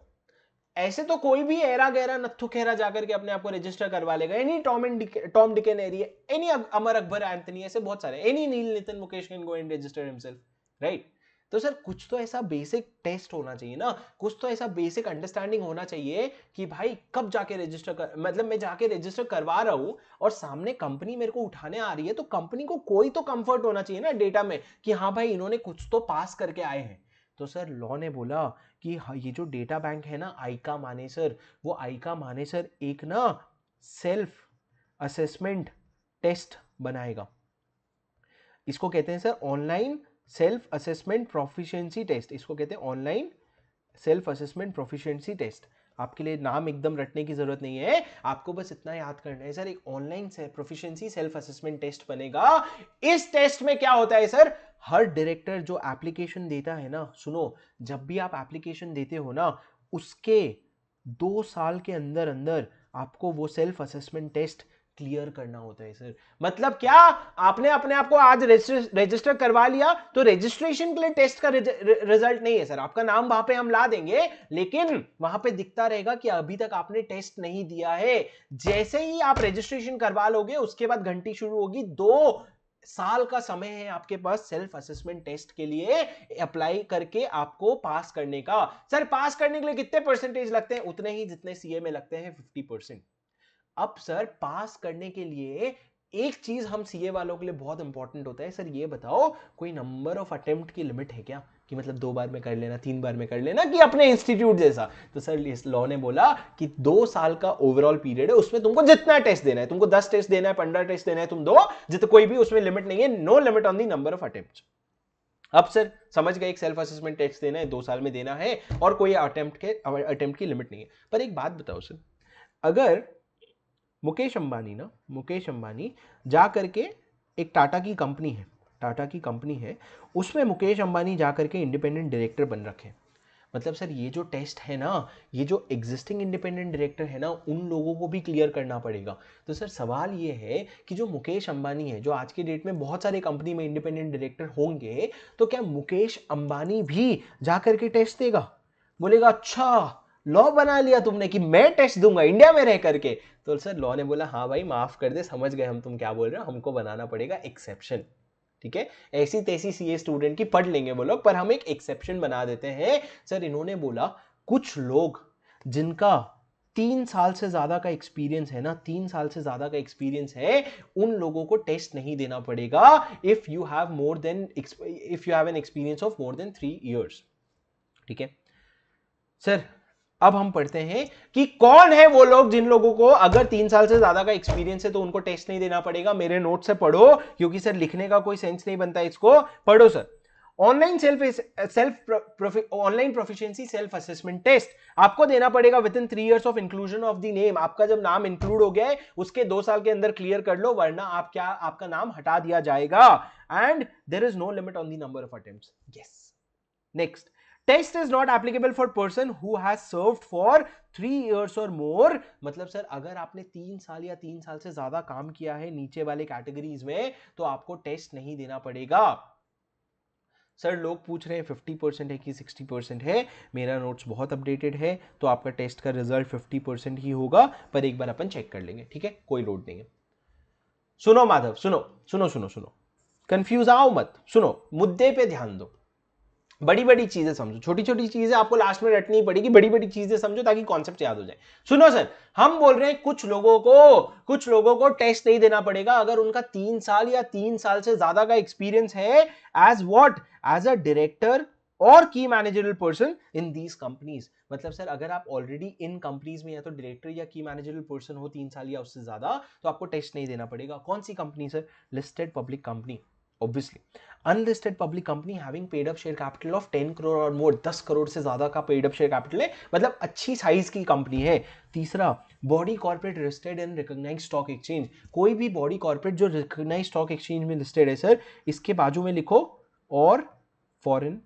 ऐसे तो कोई भी एरा गैरा नत्थु खेरा जाकर के अपने आप को रजिस्टर करवा लेगा। Any Tom Dick and Harry, any Amar Akbar Anthony, ऐसे बहुत सारे, any Neel Nitin Mukesh can go and register himself, right? तो सर कुछ तो ऐसा बेसिक टेस्ट होना चाहिए ना, कुछ तो ऐसा बेसिक अंडरस्टैंडिंग होना चाहिए कि भाई कब जाके रजिस्टर कर, मतलब मैं जाके रजिस्टर करवा रहा हूं और सामने कंपनी मेरे को उठाने आ रही है, तो कंपनी को कोई तो कंफर्ट होना चाहिए ना डेटा में कि हाँ भाई इन्होंने कुछ तो पास करके आए हैं। तो सर लॉ ने बोला कि ये जो डेटा बैंक है ना आईका माने सर, वो आईका माने सर एक ना सेल्फ असेसमेंट टेस्ट बनाएगा। इसको कहते हैं sir online self assessment proficiency test, इसको कहते हैं online self assessment proficiency test. आपके लिए नाम एकदम रटने की जरूरत नहीं है, आपको बस इतना याद करना है सर, एक online proficiency self assessment test बनेगा। इस टेस्ट में क्या होता है सर, हर डायरेक्टर जो एप्लीकेशन देता है ना, सुनो, जब भी आप एप्लीकेशन देते हो ना, उसके 2 साल के अंदर अंदर आपको वो सेल्फ असेसमेंट टेस्ट क्लियर करना होता है सर। मतलब क्या, आपने अपने आप को आज रजिस्टर करवा लिया तो रजिस्ट्रेशन के लिए टेस्ट का रिजल्ट नहीं है सर, आपका नाम वहां पे हम ला देंगे, लेकिन वहां पे दिखता रहेगा कि अभी तक आपने टेस्ट नहीं दिया है। जैसे ही आप रजिस्ट्रेशन करवा लोगे उसके बाद घंटी शुरू होगी, 2 साल का समय है आपके पास सेल्फ असेसमेंट टेस्ट के लिए अप्लाई करके आपको पास करने का। सर पास करने के लिए कितने परसेंटेज लगते हैं? उतने ही जितने सीए में लगते हैं, 50%। अब सर पास करने के लिए एक चीज हम सीए वालों के लिए बहुत इंपॉर्टेंट होता है, सर ये बताओ कोई नंबर ऑफ अटेम्प्ट की लिमिट है क्या, कि मतलब 2 बार में कर लेना, 3 बार में कर लेना, कि अपने इंस्टीट्यूट जैसा? तो सर इस लॉ ने बोला कि 2 साल का ओवरऑल पीरियड है, उसमें तुमको जितना टेस्ट देना है, तुमको 10 टेस्ट देना है, 15 टेस्ट देना है, तुम दो, जितना, कोई भी उसमें लिमिट नहीं है, no limit on the number of attempt. अब सर समझ गए, एक सेल्फ असेसमेंट टेस्ट देना है, 2 साल में देना है, और कोई अटेम्प्ट की लिमिट नहीं है। पर एक बात बताओ सर, अगर मुकेश अंबानी जा करके, एक टाटा की कंपनी है, उसमें मुकेश अंबानी जा करके इंडिपेंडेंट डायरेक्टर बन रखे, मतलब सर ये जो टेस्ट है ना, ये जो एग्जिस्टिंग इंडिपेंडेंट डायरेक्टर है ना, उन लोगों को भी क्लियर करना पड़ेगा। तो सर सवाल ये है कि जो मुकेश अंबानी है, जो आज के डेट में बहुत सारे कंपनी में इंडिपेंडेंट डायरेक्टर होंगे, तो क्या मुकेश अंबानी भी जाकर के टेस्ट देगा? बोलेगा अच्छा लॉ बना लिया तुमने कि मैं टेस्ट दूंगा इंडिया में रह करके? तो सर लॉ ने बोला हाँ भाई माफ कर दे, समझ गए हम तुम क्या बोल रहे हो, हमको बनाना पड़ेगा एक्सेप्शन। ठीक है, ऐसी तैसी सीए स्टूडेंट की पढ़ लेंगे वो लोग, पर हम एक एक्सेप्शन बना देते हैं। सर इन्होंने बोला कुछ लोग जिनका 3 साल से ज्यादा का एक्सपीरियंस है ना, 3 साल से ज्यादा का एक्सपीरियंस है, उन लोगों को टेस्ट नहीं देना पड़ेगा if you have an experience of more then 3 years। ठीक है सर, अब हम पढ़ते हैं कि कौन है वो लोग जिन लोगों को अगर 3 साल से ज्यादा का एक्सपीरियंस है तो उनको टेस्ट नहीं देना पड़ेगा। मेरे नोट से पढ़ो, क्योंकि सर लिखने का कोई सेंस नहीं बनता, इसको पढ़ो sir. Online proficiency self assessment test आपको देना पड़ेगा within 3 years of inclusion of the name. आपका जब नाम इंक्लूड हो गया है उसके 2 साल के अंदर क्लियर कर लो, वरना आपका नाम हटा दिया जाएगा। And there is no limit on the number of attempts. Yes, next, test is not applicable for person who has served for 3 years और मोर। मतलब सर अगर आपने 3 साल या 3 साल से ज्यादा काम किया है नीचे वाले कैटेगरीज में, तो आपको टेस्ट नहीं देना पड़ेगा। सर लोग पूछ रहे हैं 50% है कि 60% है, मेरा नोट्स बहुत अपडेटेड है, तो आपका टेस्ट का रिजल्ट 50% ही होगा, पर एक बार अपन चेक कर लेंगे, ठीक है, कोई लोड नहीं है। सुनो माधव, सुनो सुनो सुनो सुनो, कंफ्यूज आओ मत, सुनो, मुद्दे पे ध्यान दो। बड़ी बड़ी चीजें समझो, छोटी छोटी चीजें आपको लास्ट में रटनी पड़ेगी, बड़ी बड़ी चीजें समझो ताकि कॉन्सेप्ट याद हो जाए। सुनो सर, हम बोल रहे हैं कुछ लोगों को टेस्ट नहीं देना पड़ेगा अगर उनका 3 साल या 3 साल से ज्यादा का एक्सपीरियंस है as what, as a director और key managerial person in these companies. मतलब सर अगर आप ऑलरेडी इन कंपनीज में या तो डायरेक्टर या की मैनेजरल पर्सन हो 3 साल या उससे ज्यादा, तो आपको टेस्ट नहीं देना पड़ेगा। कौन सी company sir? Listed public company, obviously. Unlisted public company having paid up share capital of 10 crore or more, 10 crore से ज्यादा का पेड अप शेयर कैपिटल है, मतलब अच्छी साइज की कंपनी है। तीसरा, body corporate listed and recognised stock exchange, कोई भी बॉडी कॉर्पोरेट जो रिकॉग्नाइज्ड स्टॉक एक्सचेंज में लिस्टेड है सर, इसके बाजू में लिखो और फॉरेन,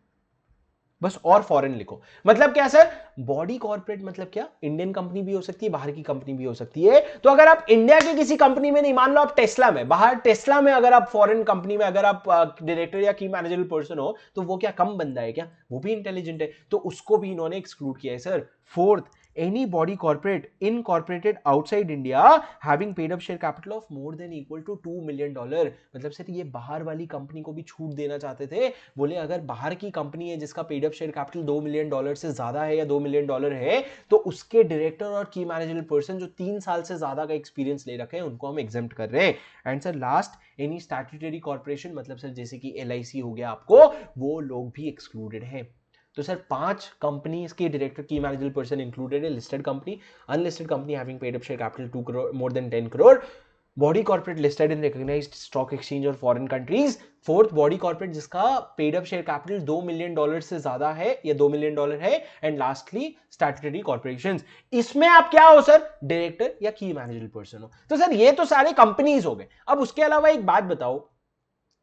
बस और फॉरेन लिखो। मतलब क्या सर? बॉडी कॉर्पोरेट मतलब क्या? इंडियन कंपनी भी हो सकती है, बाहर की कंपनी भी हो सकती है। तो अगर आप इंडिया की किसी कंपनी में नहीं, मान लो आप टेस्ला में, बाहर टेस्ला में अगर आप फॉरेन कंपनी में अगर आप डायरेक्टर या की मैनेजरल पर्सन हो, तो वो क्या कम बंदा है क्या? वो भी इंटेलिजेंट है, तो उसको भी इन्होंने एक्सक्लूड किया है sir. Fourth, any body corporate incorporated outside India having paid up share capital of more than equal to $2 million। मतलब सर ये बाहर वाली कंपनी को भी छूट देना चाहते थे, बोले अगर बाहर की कंपनी है जिसका paid up share capital $2 million से ज्यादा है या $2 million है, तो उसके डायरेक्टर और की मैनेजरल पर्सन जो 3 साल से ज्यादा का एक्सपीरियंस ले रखे हैं उनको हम एग्जेम्प्ट कर रहे हैं। And sir last, any statutory corporation, मतलब सर जैसे कि LIC हो गया आपको, वो लोग भी एक्सक्लूडेड है। तो सर 5 कंपनी के डायरेक्टर की मैनेजरल पर्सन इंक्लूडेड है। Listed company, unlisted company having paid up share capital 2 crore more than 10 crore, body corporate listed in recognised stock exchange or foreign countries. Fourth, body corporate जिसका paid up share capital $2 million से ज्यादा है या $2 million है। And lastly statutory corporations, इसमें आप क्या हो सर? डायरेक्टर या की मैनेजरल पर्सन हो। तो सर ये तो सारे कंपनीज हो गए। अब उसके अलावा एक बात बताओ,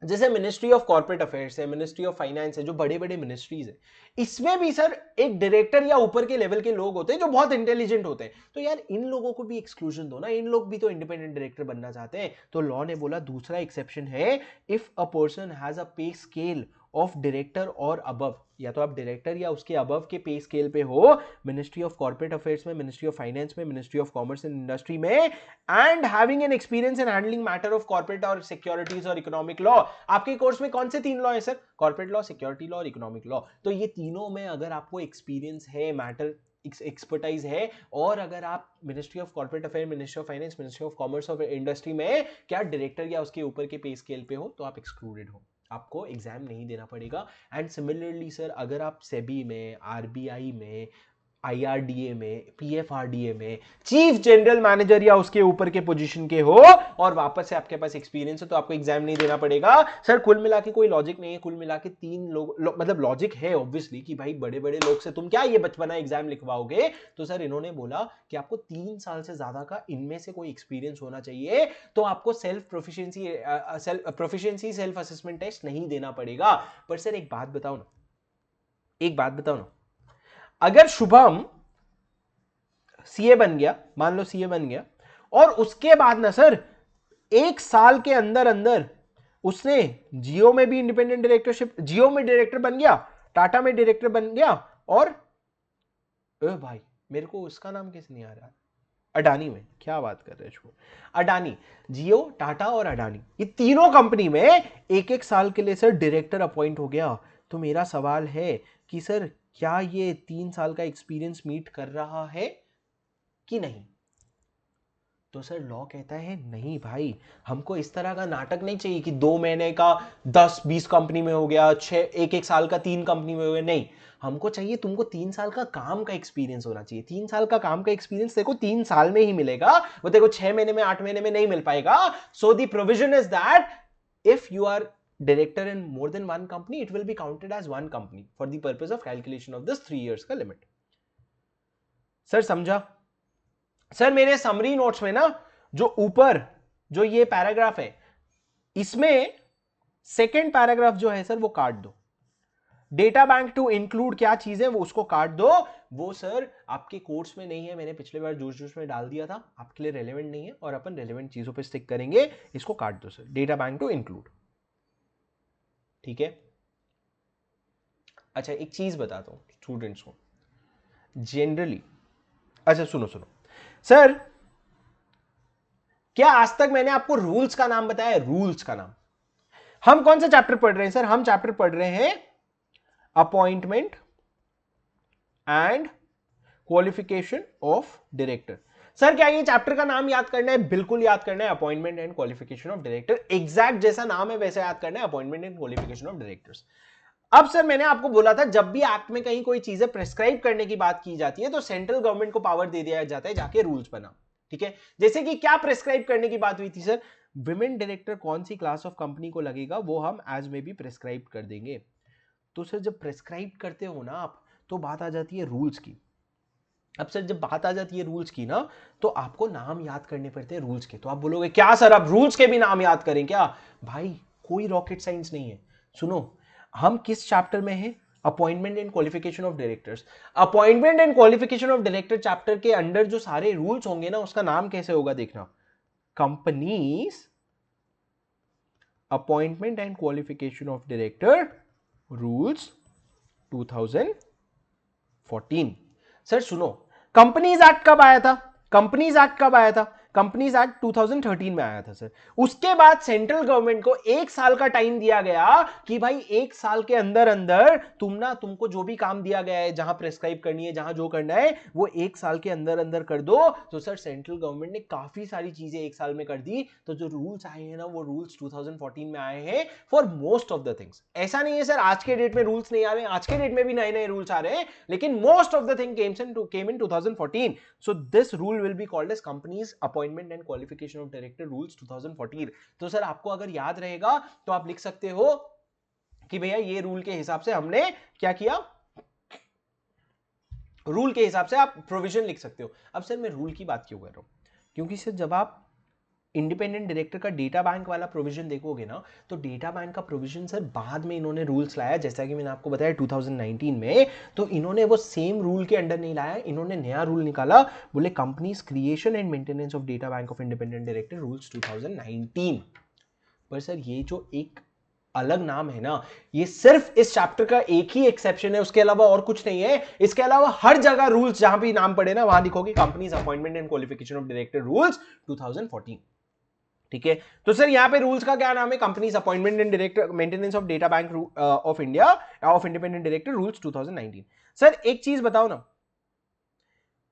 जैसे मिनिस्ट्री ऑफ कॉर्पोरेट अफेयर्स है, मिनिस्ट्री ऑफ फाइनेंस है, जो बड़े बड़े मिनिस्ट्रीज है, इसमें भी सर एक डायरेक्टर या ऊपर के लेवल के लोग होते हैं जो बहुत इंटेलिजेंट होते हैं। तो यार इन लोगों को भी एक्सक्लूजन दो ना, इन लोग भी तो इंडिपेंडेंट डायरेक्टर बनना चाहते हैं। तो लॉ ने बोला दूसरा एक्सेप्शन है, if a person has a पे स्केल ऑफ डायरेक्टर और अबव, या तो आप डायरेक्टर या उसके अबव के पे स्केल पे हो, मिनिस्ट्री ऑफ कॉर्पोरेट अफेयर्स में, मिनिस्ट्री ऑफ फाइनेंस में, ministry of commerce and industry में, and having an experience in handling matter of corporate or securities or economic law. आपके कोर्स में कौन से 3 लॉ है sir? Corporate law, security law और economic law. तो ये तीनों में अगर आपको एक्सपीरियंस है, मैटर एक्सपर्टाइज है, और अगर आप ministry of corporate affair, ministry of finance, ministry of commerce और इंडस्ट्री में क्या डायरेक्टर या उसके ऊपर के पे स्केल पे हो, तो आप एक्सक्लूडेड हो, आपको एग्जाम नहीं देना पड़ेगा। एंड सिमिलरली सर अगर आप सेबी में, RBI में, IRDA में, PFRDA में चीफ जनरल मैनेजर या उसके ऊपर के पोजीशन के हो और वापस से आपके पास एक्सपीरियंस है, तो आपको एग्जाम नहीं देना पड़ेगा। सर कुल मिला के कोई लॉजिक नहीं है, कुल मिला के 3 लोग मतलब लॉजिक है ऑब्वियसली कि भाई बड़े बड़े लोग से तुम क्या ये बचपना एग्जाम लिखवाओगे। तो सर इन्होंने बोला कि आपको 3 साल से ज्यादा का इनमें से कोई एक्सपीरियंस होना चाहिए, तो आपको self proficiency self assessment test नहीं देना पड़ेगा। पर सर एक बात बताओ ना, एक बात बताओ ना, अगर शुभम सीए बन गया, मान लो सीए बन गया, और उसके बाद ना सर 1 साल के अंदर अंदर उसने जियो में भी इंडिपेंडेंट डायरेक्टरशिप, जियो में डायरेक्टर बन गया, टाटा में डायरेक्टर बन गया, और भाई मेरे को उसका नाम कैसे नहीं आ रहा, अडानी में, क्या बात कर रहे हो, अडानी, जियो, टाटा और अडानी, ये तीनों कंपनी में 1-1 साल के लिए सर डायरेक्टर अपॉइंट हो गया। तो मेरा सवाल है कि सर क्या ये 3 साल का एक्सपीरियंस मीट कर रहा है कि नहीं? तो सर लॉ कहता है नहीं भाई, हमको इस तरह का नाटक नहीं चाहिए कि 2 महीने का 10-20 कंपनी में हो गया, 1-1 साल का 3 कंपनी में हो गया, नहीं, हमको चाहिए तुमको 3 साल का काम का एक्सपीरियंस होना चाहिए। 3 साल का काम का एक्सपीरियंस देखो 3 साल में ही मिलेगा, वो देखो 6 महीने में, 8 महीने में नहीं मिल पाएगा। So the provision is that if you are director in more than one company, it will be counted as one company for the purpose of calculation of this 3 years का limit। सर समझा? Sir मेरे summary notes में ना जो ऊपर जो ये paragraph है, इसमें सेकेंड पैराग्राफ जो है सर वो काट दो, डेटा बैंक टू इंक्लूड क्या चीज है वो उसको काट दो, वो सर आपके कोर्स में नहीं है, मैंने पिछले बार जोश जोश में डाल दिया था, आपके लिए रेलेवेंट नहीं है, और अपन रेलेवेंट चीजों पे स्टिक करेंगे, इसको काट दो sir, data bank to include, ठीक है। अच्छा एक चीज बताता हूं स्टूडेंट्स को जनरली, अच्छा सुनो सुनो सर, क्या आज तक मैंने आपको रूल्स का नाम बताया? रूल्स का नाम, हम कौन सा चैप्टर पढ़ रहे हैं सर? हम चैप्टर पढ़ रहे हैं appointment and qualification of director. Sir क्या ये चैप्टर का नाम याद करना है? बिल्कुल याद करना है, appointment and qualification of director. Exact जैसा नाम है वैसे याद करना है, appointment and qualification of directors. अब सर मैंने आपको बोला था जब भी एक्ट में कहीं कोई चीजें प्रेस्क्राइब करने की बात की जाती है तो सेंट्रल गवर्नमेंट को पावर दे दिया जाता है जाके रूल्स बना। ठीक है, जैसे कि क्या प्रेस्क्राइब करने की बात हुई थी सर? विमेन डायरेक्टर कौन सी क्लास ऑफ कंपनी को लगेगा वो हम एज में भी प्रेस्क्राइब कर देंगे। तो सर जब प्रेस्क्राइब करते हो ना आप, तो बात आ जाती है रूल्स की। अब सर जब बात आ जाती है रूल्स की ना, तो आपको नाम याद करने पड़ते हैं रूल्स के। तो आप बोलोगे क्या सर अब रूल्स के भी नाम याद करें क्या? भाई कोई रॉकेट साइंस नहीं है। सुनो, हम किस चैप्टर में हैं? Appointment and qualification of directors. Appointment and qualification of director chapter के अंडर जो सारे रूल्स होंगे ना, उसका नाम कैसे होगा देखना, companies appointment and qualification of director rules 2014। Sir सुनो, कंपनीज एक्ट कब आया था? कंपनीज एक्ट कब आया था? कंपनीज एक्ट 2013 में आया था सर। उसके बाद सेंट्रल गवर्नमेंट को 1 साल का टाइम दिया गया कि भाई 1 साल के अंदर अंदर तुमको जो भी काम दिया गया है, जहां प्रेस्क्राइब करनी है, जहां जो करना है, वो 1 साल के अंदर अंदर कर दो। तो सर सेंट्रल गवर्नमेंट ने काफी सारी चीजें 1 साल में कर दी। तो जो रूल्स आए हैं ना, वो रूल्स 2014 में आए हैं for most of the things. ऐसा नहीं है सर आज के डेट में रूल्स नहीं आ रहे हैं, आज के डेट में भी नए नए रूल्स आ रहे हैं, लेकिन most of the thing came in 2014। So this rule will be called as companies appointment and qualification of director rules 2014। तो सर आपको अगर याद रहेगा तो आप लिख सकते हो कि भैया ये रूल के हिसाब से हमने क्या किया, रूल के हिसाब से आप प्रोविजन लिख सकते हो। अब सर मैं रूल की बात क्यों कर रहा हूं? क्योंकि सर जब आप इंडिपेंडेंट डायरेक्टर का डेटा बैंक वाला प्रोविजन देखोगे ना, तो डेटा बैंक का प्रोविजन सर बाद में इन्होंने रूल्स लाया, जैसा कि मैंने आपको बताया 2019 में। तो इन्होंने वो सेम रूल के अंडर नहीं लाया, इन्होंने नया रूल निकाला, बोले companies creation and maintenance of data bank of independent director rules 2019। पर सर ये जो एक अलग नाम है ना, ये सिर्फ इस चैप्टर का एक ही एक्सेप्शन है, उसके अलावा और कुछ नहीं है। इसके अलावा हर जगह रूल्स जहां भी नाम पड़े ना, वहां लिखोगे companies appointment and qualification of director rules 2014। ठीक है, तो सर यहां पे रूल्स का क्या नाम है? Companies appointment and director maintenance of data bank of India of independent director rules 2019। Sir एक चीज बताओ ना,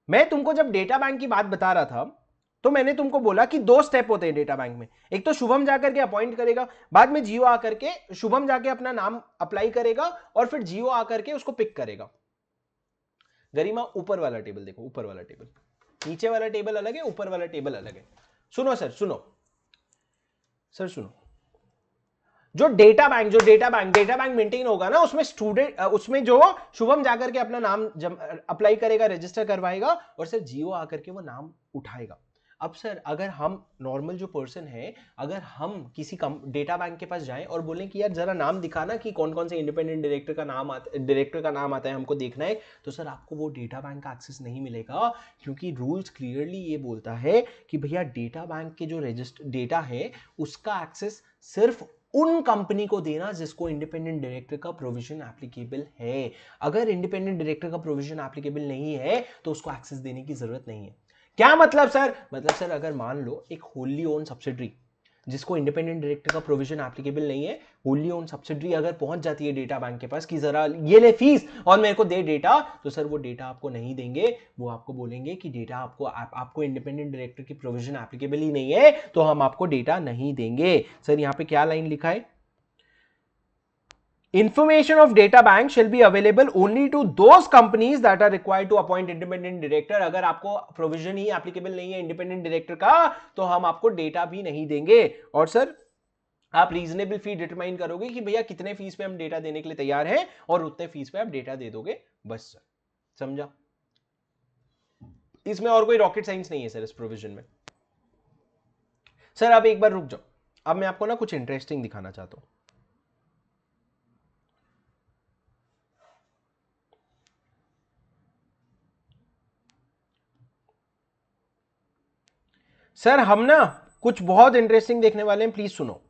मैं तुमको जब डेटा बैंक की बात बता रहा था तो मैंने तुमको बोला कि 2 स्टेप होते हैं डेटा बैंक में। एक तो शुभम जाकर के अपॉइंट करेगा, बाद में जियो आकर के, शुभम जाके अपना नाम अप्लाई करेगा और फिर जियो आकर के उसको पिक करेगा। गरिमा ऊपर वाला टेबल देखो, ऊपर वाला टेबल, नीचे वाला टेबल अलग है, ऊपर वाला टेबल अलग है। सुनो सर, सुनो सर, सुनो, जो डेटा बैंक मेंटेन होगा ना, उसमें स्टूडेंट, उसमें जो शुभम जाकर के अपना नाम अप्लाई करेगा, रजिस्टर करवाएगा और सर जियो आकर के वो नाम उठाएगा। अब सर अगर हम नॉर्मल जो पर्सन है, अगर हम किसी डेटा बैंक के पास जाएं और बोलें कि यार जरा नाम दिखाना कि कौन कौन से इंडिपेंडेंट डायरेक्टर का नाम आता है, हमको देखना है, तो सर आपको वो डेटा बैंक का एक्सेस नहीं मिलेगा, क्योंकि रूल्स क्लियरली ये बोलता है कि भैया डेटा बैंक के जो रजिस्टर डेटा है उसका एक्सेस सिर्फ उन कंपनी को देना जिसको इंडिपेंडेंट डायरेक्टर का प्रोविजन एप्लीकेबल है। अगर इंडिपेंडेंट डायरेक्टर का प्रोविजन एप्लीकेबल नहीं है तो उसको एक्सेस देने की जरूरत नहीं है। क्या मतलब सर? मतलब सर अगर मान लो एक होली ओन सब्सिडरी जिसको इंडिपेंडेंट डायरेक्टर का प्रोविजन एप्लीकेबल नहीं है, होली ओन सब्सिडरी अगर पहुंच जाती है डेटा बैंक के पास कि जरा ये ले फीस और मेरे को दे डेटा, तो सर वो डेटा आपको नहीं देंगे। वो आपको बोलेंगे कि डेटा आपको इंडिपेंडेंट डायरेक्टर की प्रोविजन एप्लीकेबल ही नहीं है, तो हम आपको डेटा नहीं देंगे। सर यहां पे क्या लाइन लिखा है? Information of data bank shall be available only to those companies that are required to appoint independent director। अगर आपको प्रोविजन ही एप्लीकेबल नहीं है इंडिपेंडेंट डायरेक्टर का, तो हम आपको डेटा भी नहीं देंगे। और सर आप रीजनेबल फी डिटरमाइन करोगे कि भैया कितने फीस पे हम डेटा देने के लिए तैयार हैं, और उतने फीस पे आप डेटा दे दोगे, बस सर। समझा? इसमें और कोई रॉकेट साइंस नहीं है सर इस प्रोविजन में। सर आप एक बार रुक जाओ, अब मैं आपको ना कुछ इंटरेस्टिंग दिखाना चाहता हूं। सर हम ना कुछ बहुत इंटरेस्टिंग देखने वाले हैं, प्लीज सुनो।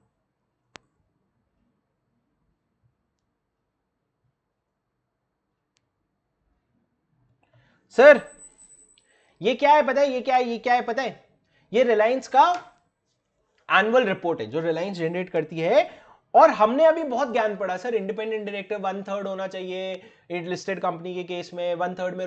सर ये क्या है पता है? ये क्या है पता है? ये रिलायंस का एनुअल रिपोर्ट है जो रिलायंस जनरेट करती है और हमने अभी बहुत ज्ञान पढ़ा सर, इंडिपेंडेंट डायरेक्टर 1/3 होना चाहिए एक लिस्टेड कंपनी के केस में, 1/3 में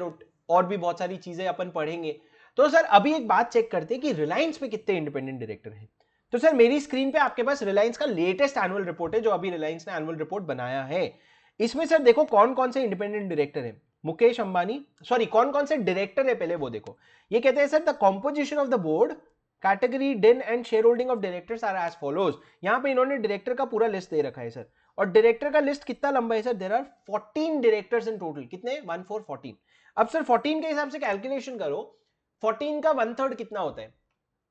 और भी बहुत सारी चीजें अपन पढ़ेंगे। तो सर अभी एक बात चेक करते हैं कि रिलायंस में कितने इंडिपेंडेंट डायरेक्टर हैं। तो सर मेरी स्क्रीन पे आपके पास रिलायंस का लेटेस्ट एनुअल रिपोर्ट है, जो अभी रिलायंस ने एनुअल रिपोर्ट बनाया है। इसमें सर देखो कौन कौन से इंडिपेंडेंट डायरेक्टर है। मुकेश अंबानी, सॉरी कौन कौन से डायरेक्टर है पहले वो देखो। ये कहते हैं sir the composition of the board category DIN and share holding of directors are as follows. यहां पे इन्होंने डायरेक्टर का पूरा लिस्ट दे रखा है सर, और डायरेक्टर का लिस्ट कितना लंबा है sir, there are 14 directors in total. कितने? 1 4 14। अब सर 14 के हिसाब से कैलकुलेशन करो, 14 का 1/3 कितना होता है?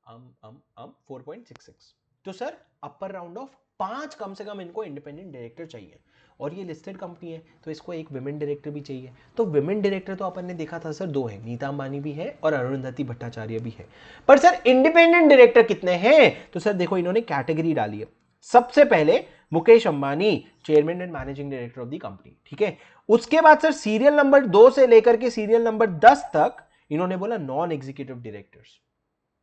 4.66। तो सर अपर राउंड ऑफ 5 कम से कम इनको इंडिपेंडेंट डायरेक्टर चाहिए, और ये लिस्टेड कंपनी है तो इसको एक विमेन डायरेक्टर भी चाहिए। तो विमेन डायरेक्टर तो अपन ने देखा था सर 2 है, नीता अंबानी भी है और अरुंधति भट्टाचार्य भी है। पर सर इंडिपेंडेंट डायरेक्टर कितने हैं? तो सर देखो इन्होंने कैटेगरी डाली है। सबसे पहले Mukesh Ambani, chairman and managing director of the company, ठीक है। उसके बाद सर सीरियल नंबर 2 से लेकर के सीरियल नंबर 10 तक इन्होंने बोला नॉन एग्जीक्यूटिव डायरेक्टर्स,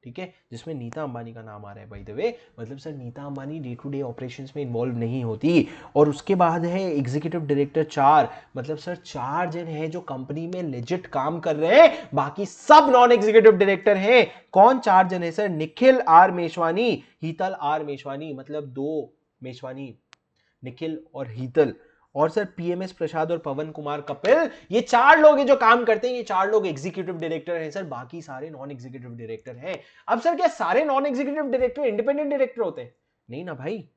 ठीक है, जिसमें नीता अंबानी का नाम आ रहा है बाय द वे। मतलब sir Nita Ambani day to day operations में इन्वॉल्व नहीं होती। और उसके बाद है एग्जीक्यूटिव डायरेक्टर 4, मतलब सर 4 जन है जो कंपनी में लेजिट काम कर रहे हैं, बाकी सब नॉन एग्जीक्यूटिव डायरेक्टर हैं। कौन 4 जन है सर? निखिल आर मेशवानी, हीतल आर मेशवानी, मतलब 2 मेशवानी, निखिल और हीतल। और सर पीएमएस प्रसाद और पवन कुमार कपिल, ये 4 लोग हैं जो काम करते हैं। ये 4 लोग एग्जीक्यूटिव डायरेक्टर हैं सर, बाकी सारे नॉन एग्जीक्यूटिव डायरेक्टर हैं। अब सर क्या सारे non executive director independent director होते हैं? नहीं ना भाई,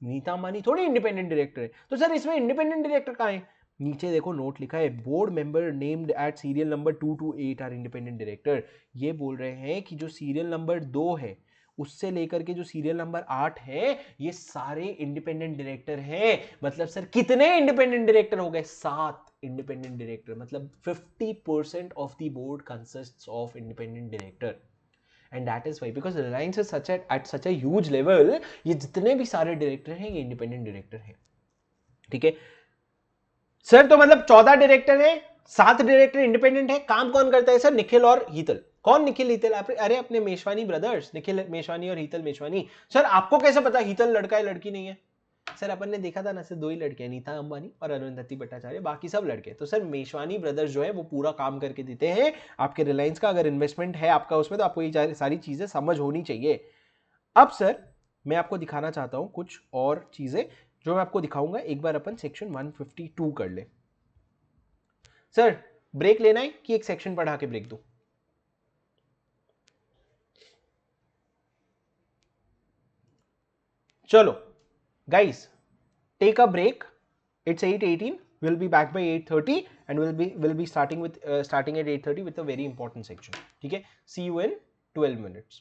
नीता अंबानी थोड़ी इंडिपेंडेंट डायरेक्टर है। तो सर इसमें इंडिपेंडेंट डायरेक्टर कहां है? नीचे देखो नोट लिखा है, board member named at serial number 2 to 8 are independent director. ये बोल रहे हैं कि जो सीरियल नंबर 2 है उससे लेकर के जो सीरियल नंबर 8 है, ये सारे इंडिपेंडेंट डायरेक्टर हैं। मतलब सर कितने इंडिपेंडेंट डायरेक्टर हो गए? 7 इंडिपेंडेंट डायरेक्टर। मतलब 50% of the board consists of independent director. And that is why, because Reliance is such at such a huge level, ये जितने भी सारे डायरेक्टर हैं ये इंडिपेंडेंट डायरेक्टर हैं, ठीक है सर। तो मतलब 14 डायरेक्टर है, 7 डायरेक्टर इंडिपेंडेंट है। काम कौन करता है सर? निखिल और हीतल। कौन निखिल हीतल? अरे अपने मेशवानी ब्रदर्स, निखिल मेशवानी और हीतल मेशवानी। सर आपको कैसे पता हीतल लड़का है लड़की नहीं है? सर अपन ने देखा था ना, सिर्फ 2 ही लड़के हैं, नीता अंबानी और अरुंधति भट्टाचार्य, बाकी सब लड़के। तो सर मेशवानी ब्रदर्स जो है वो पूरा काम करके देते हैं आपके रिलायंस का। अगर इन्वेस्टमेंट है आपका उसमें तो आपको ये सारी चीजें समझ होनी चाहिए। अब सर मैं आपको दिखाना चाहता हूं कुछ और चीजें जो मैं आपको दिखाऊंगा। एक बार अपन सेक्शन 152 कर ले। सर ब्रेक लेना है कि एक सेक्शन पढ़ा के ब्रेक दूं? चलो guys, take a break. It's 8:18. We'll be back by 8:30 and we'll be starting at 8:30 with a very important section. ठीक है? See you in 12 minutes.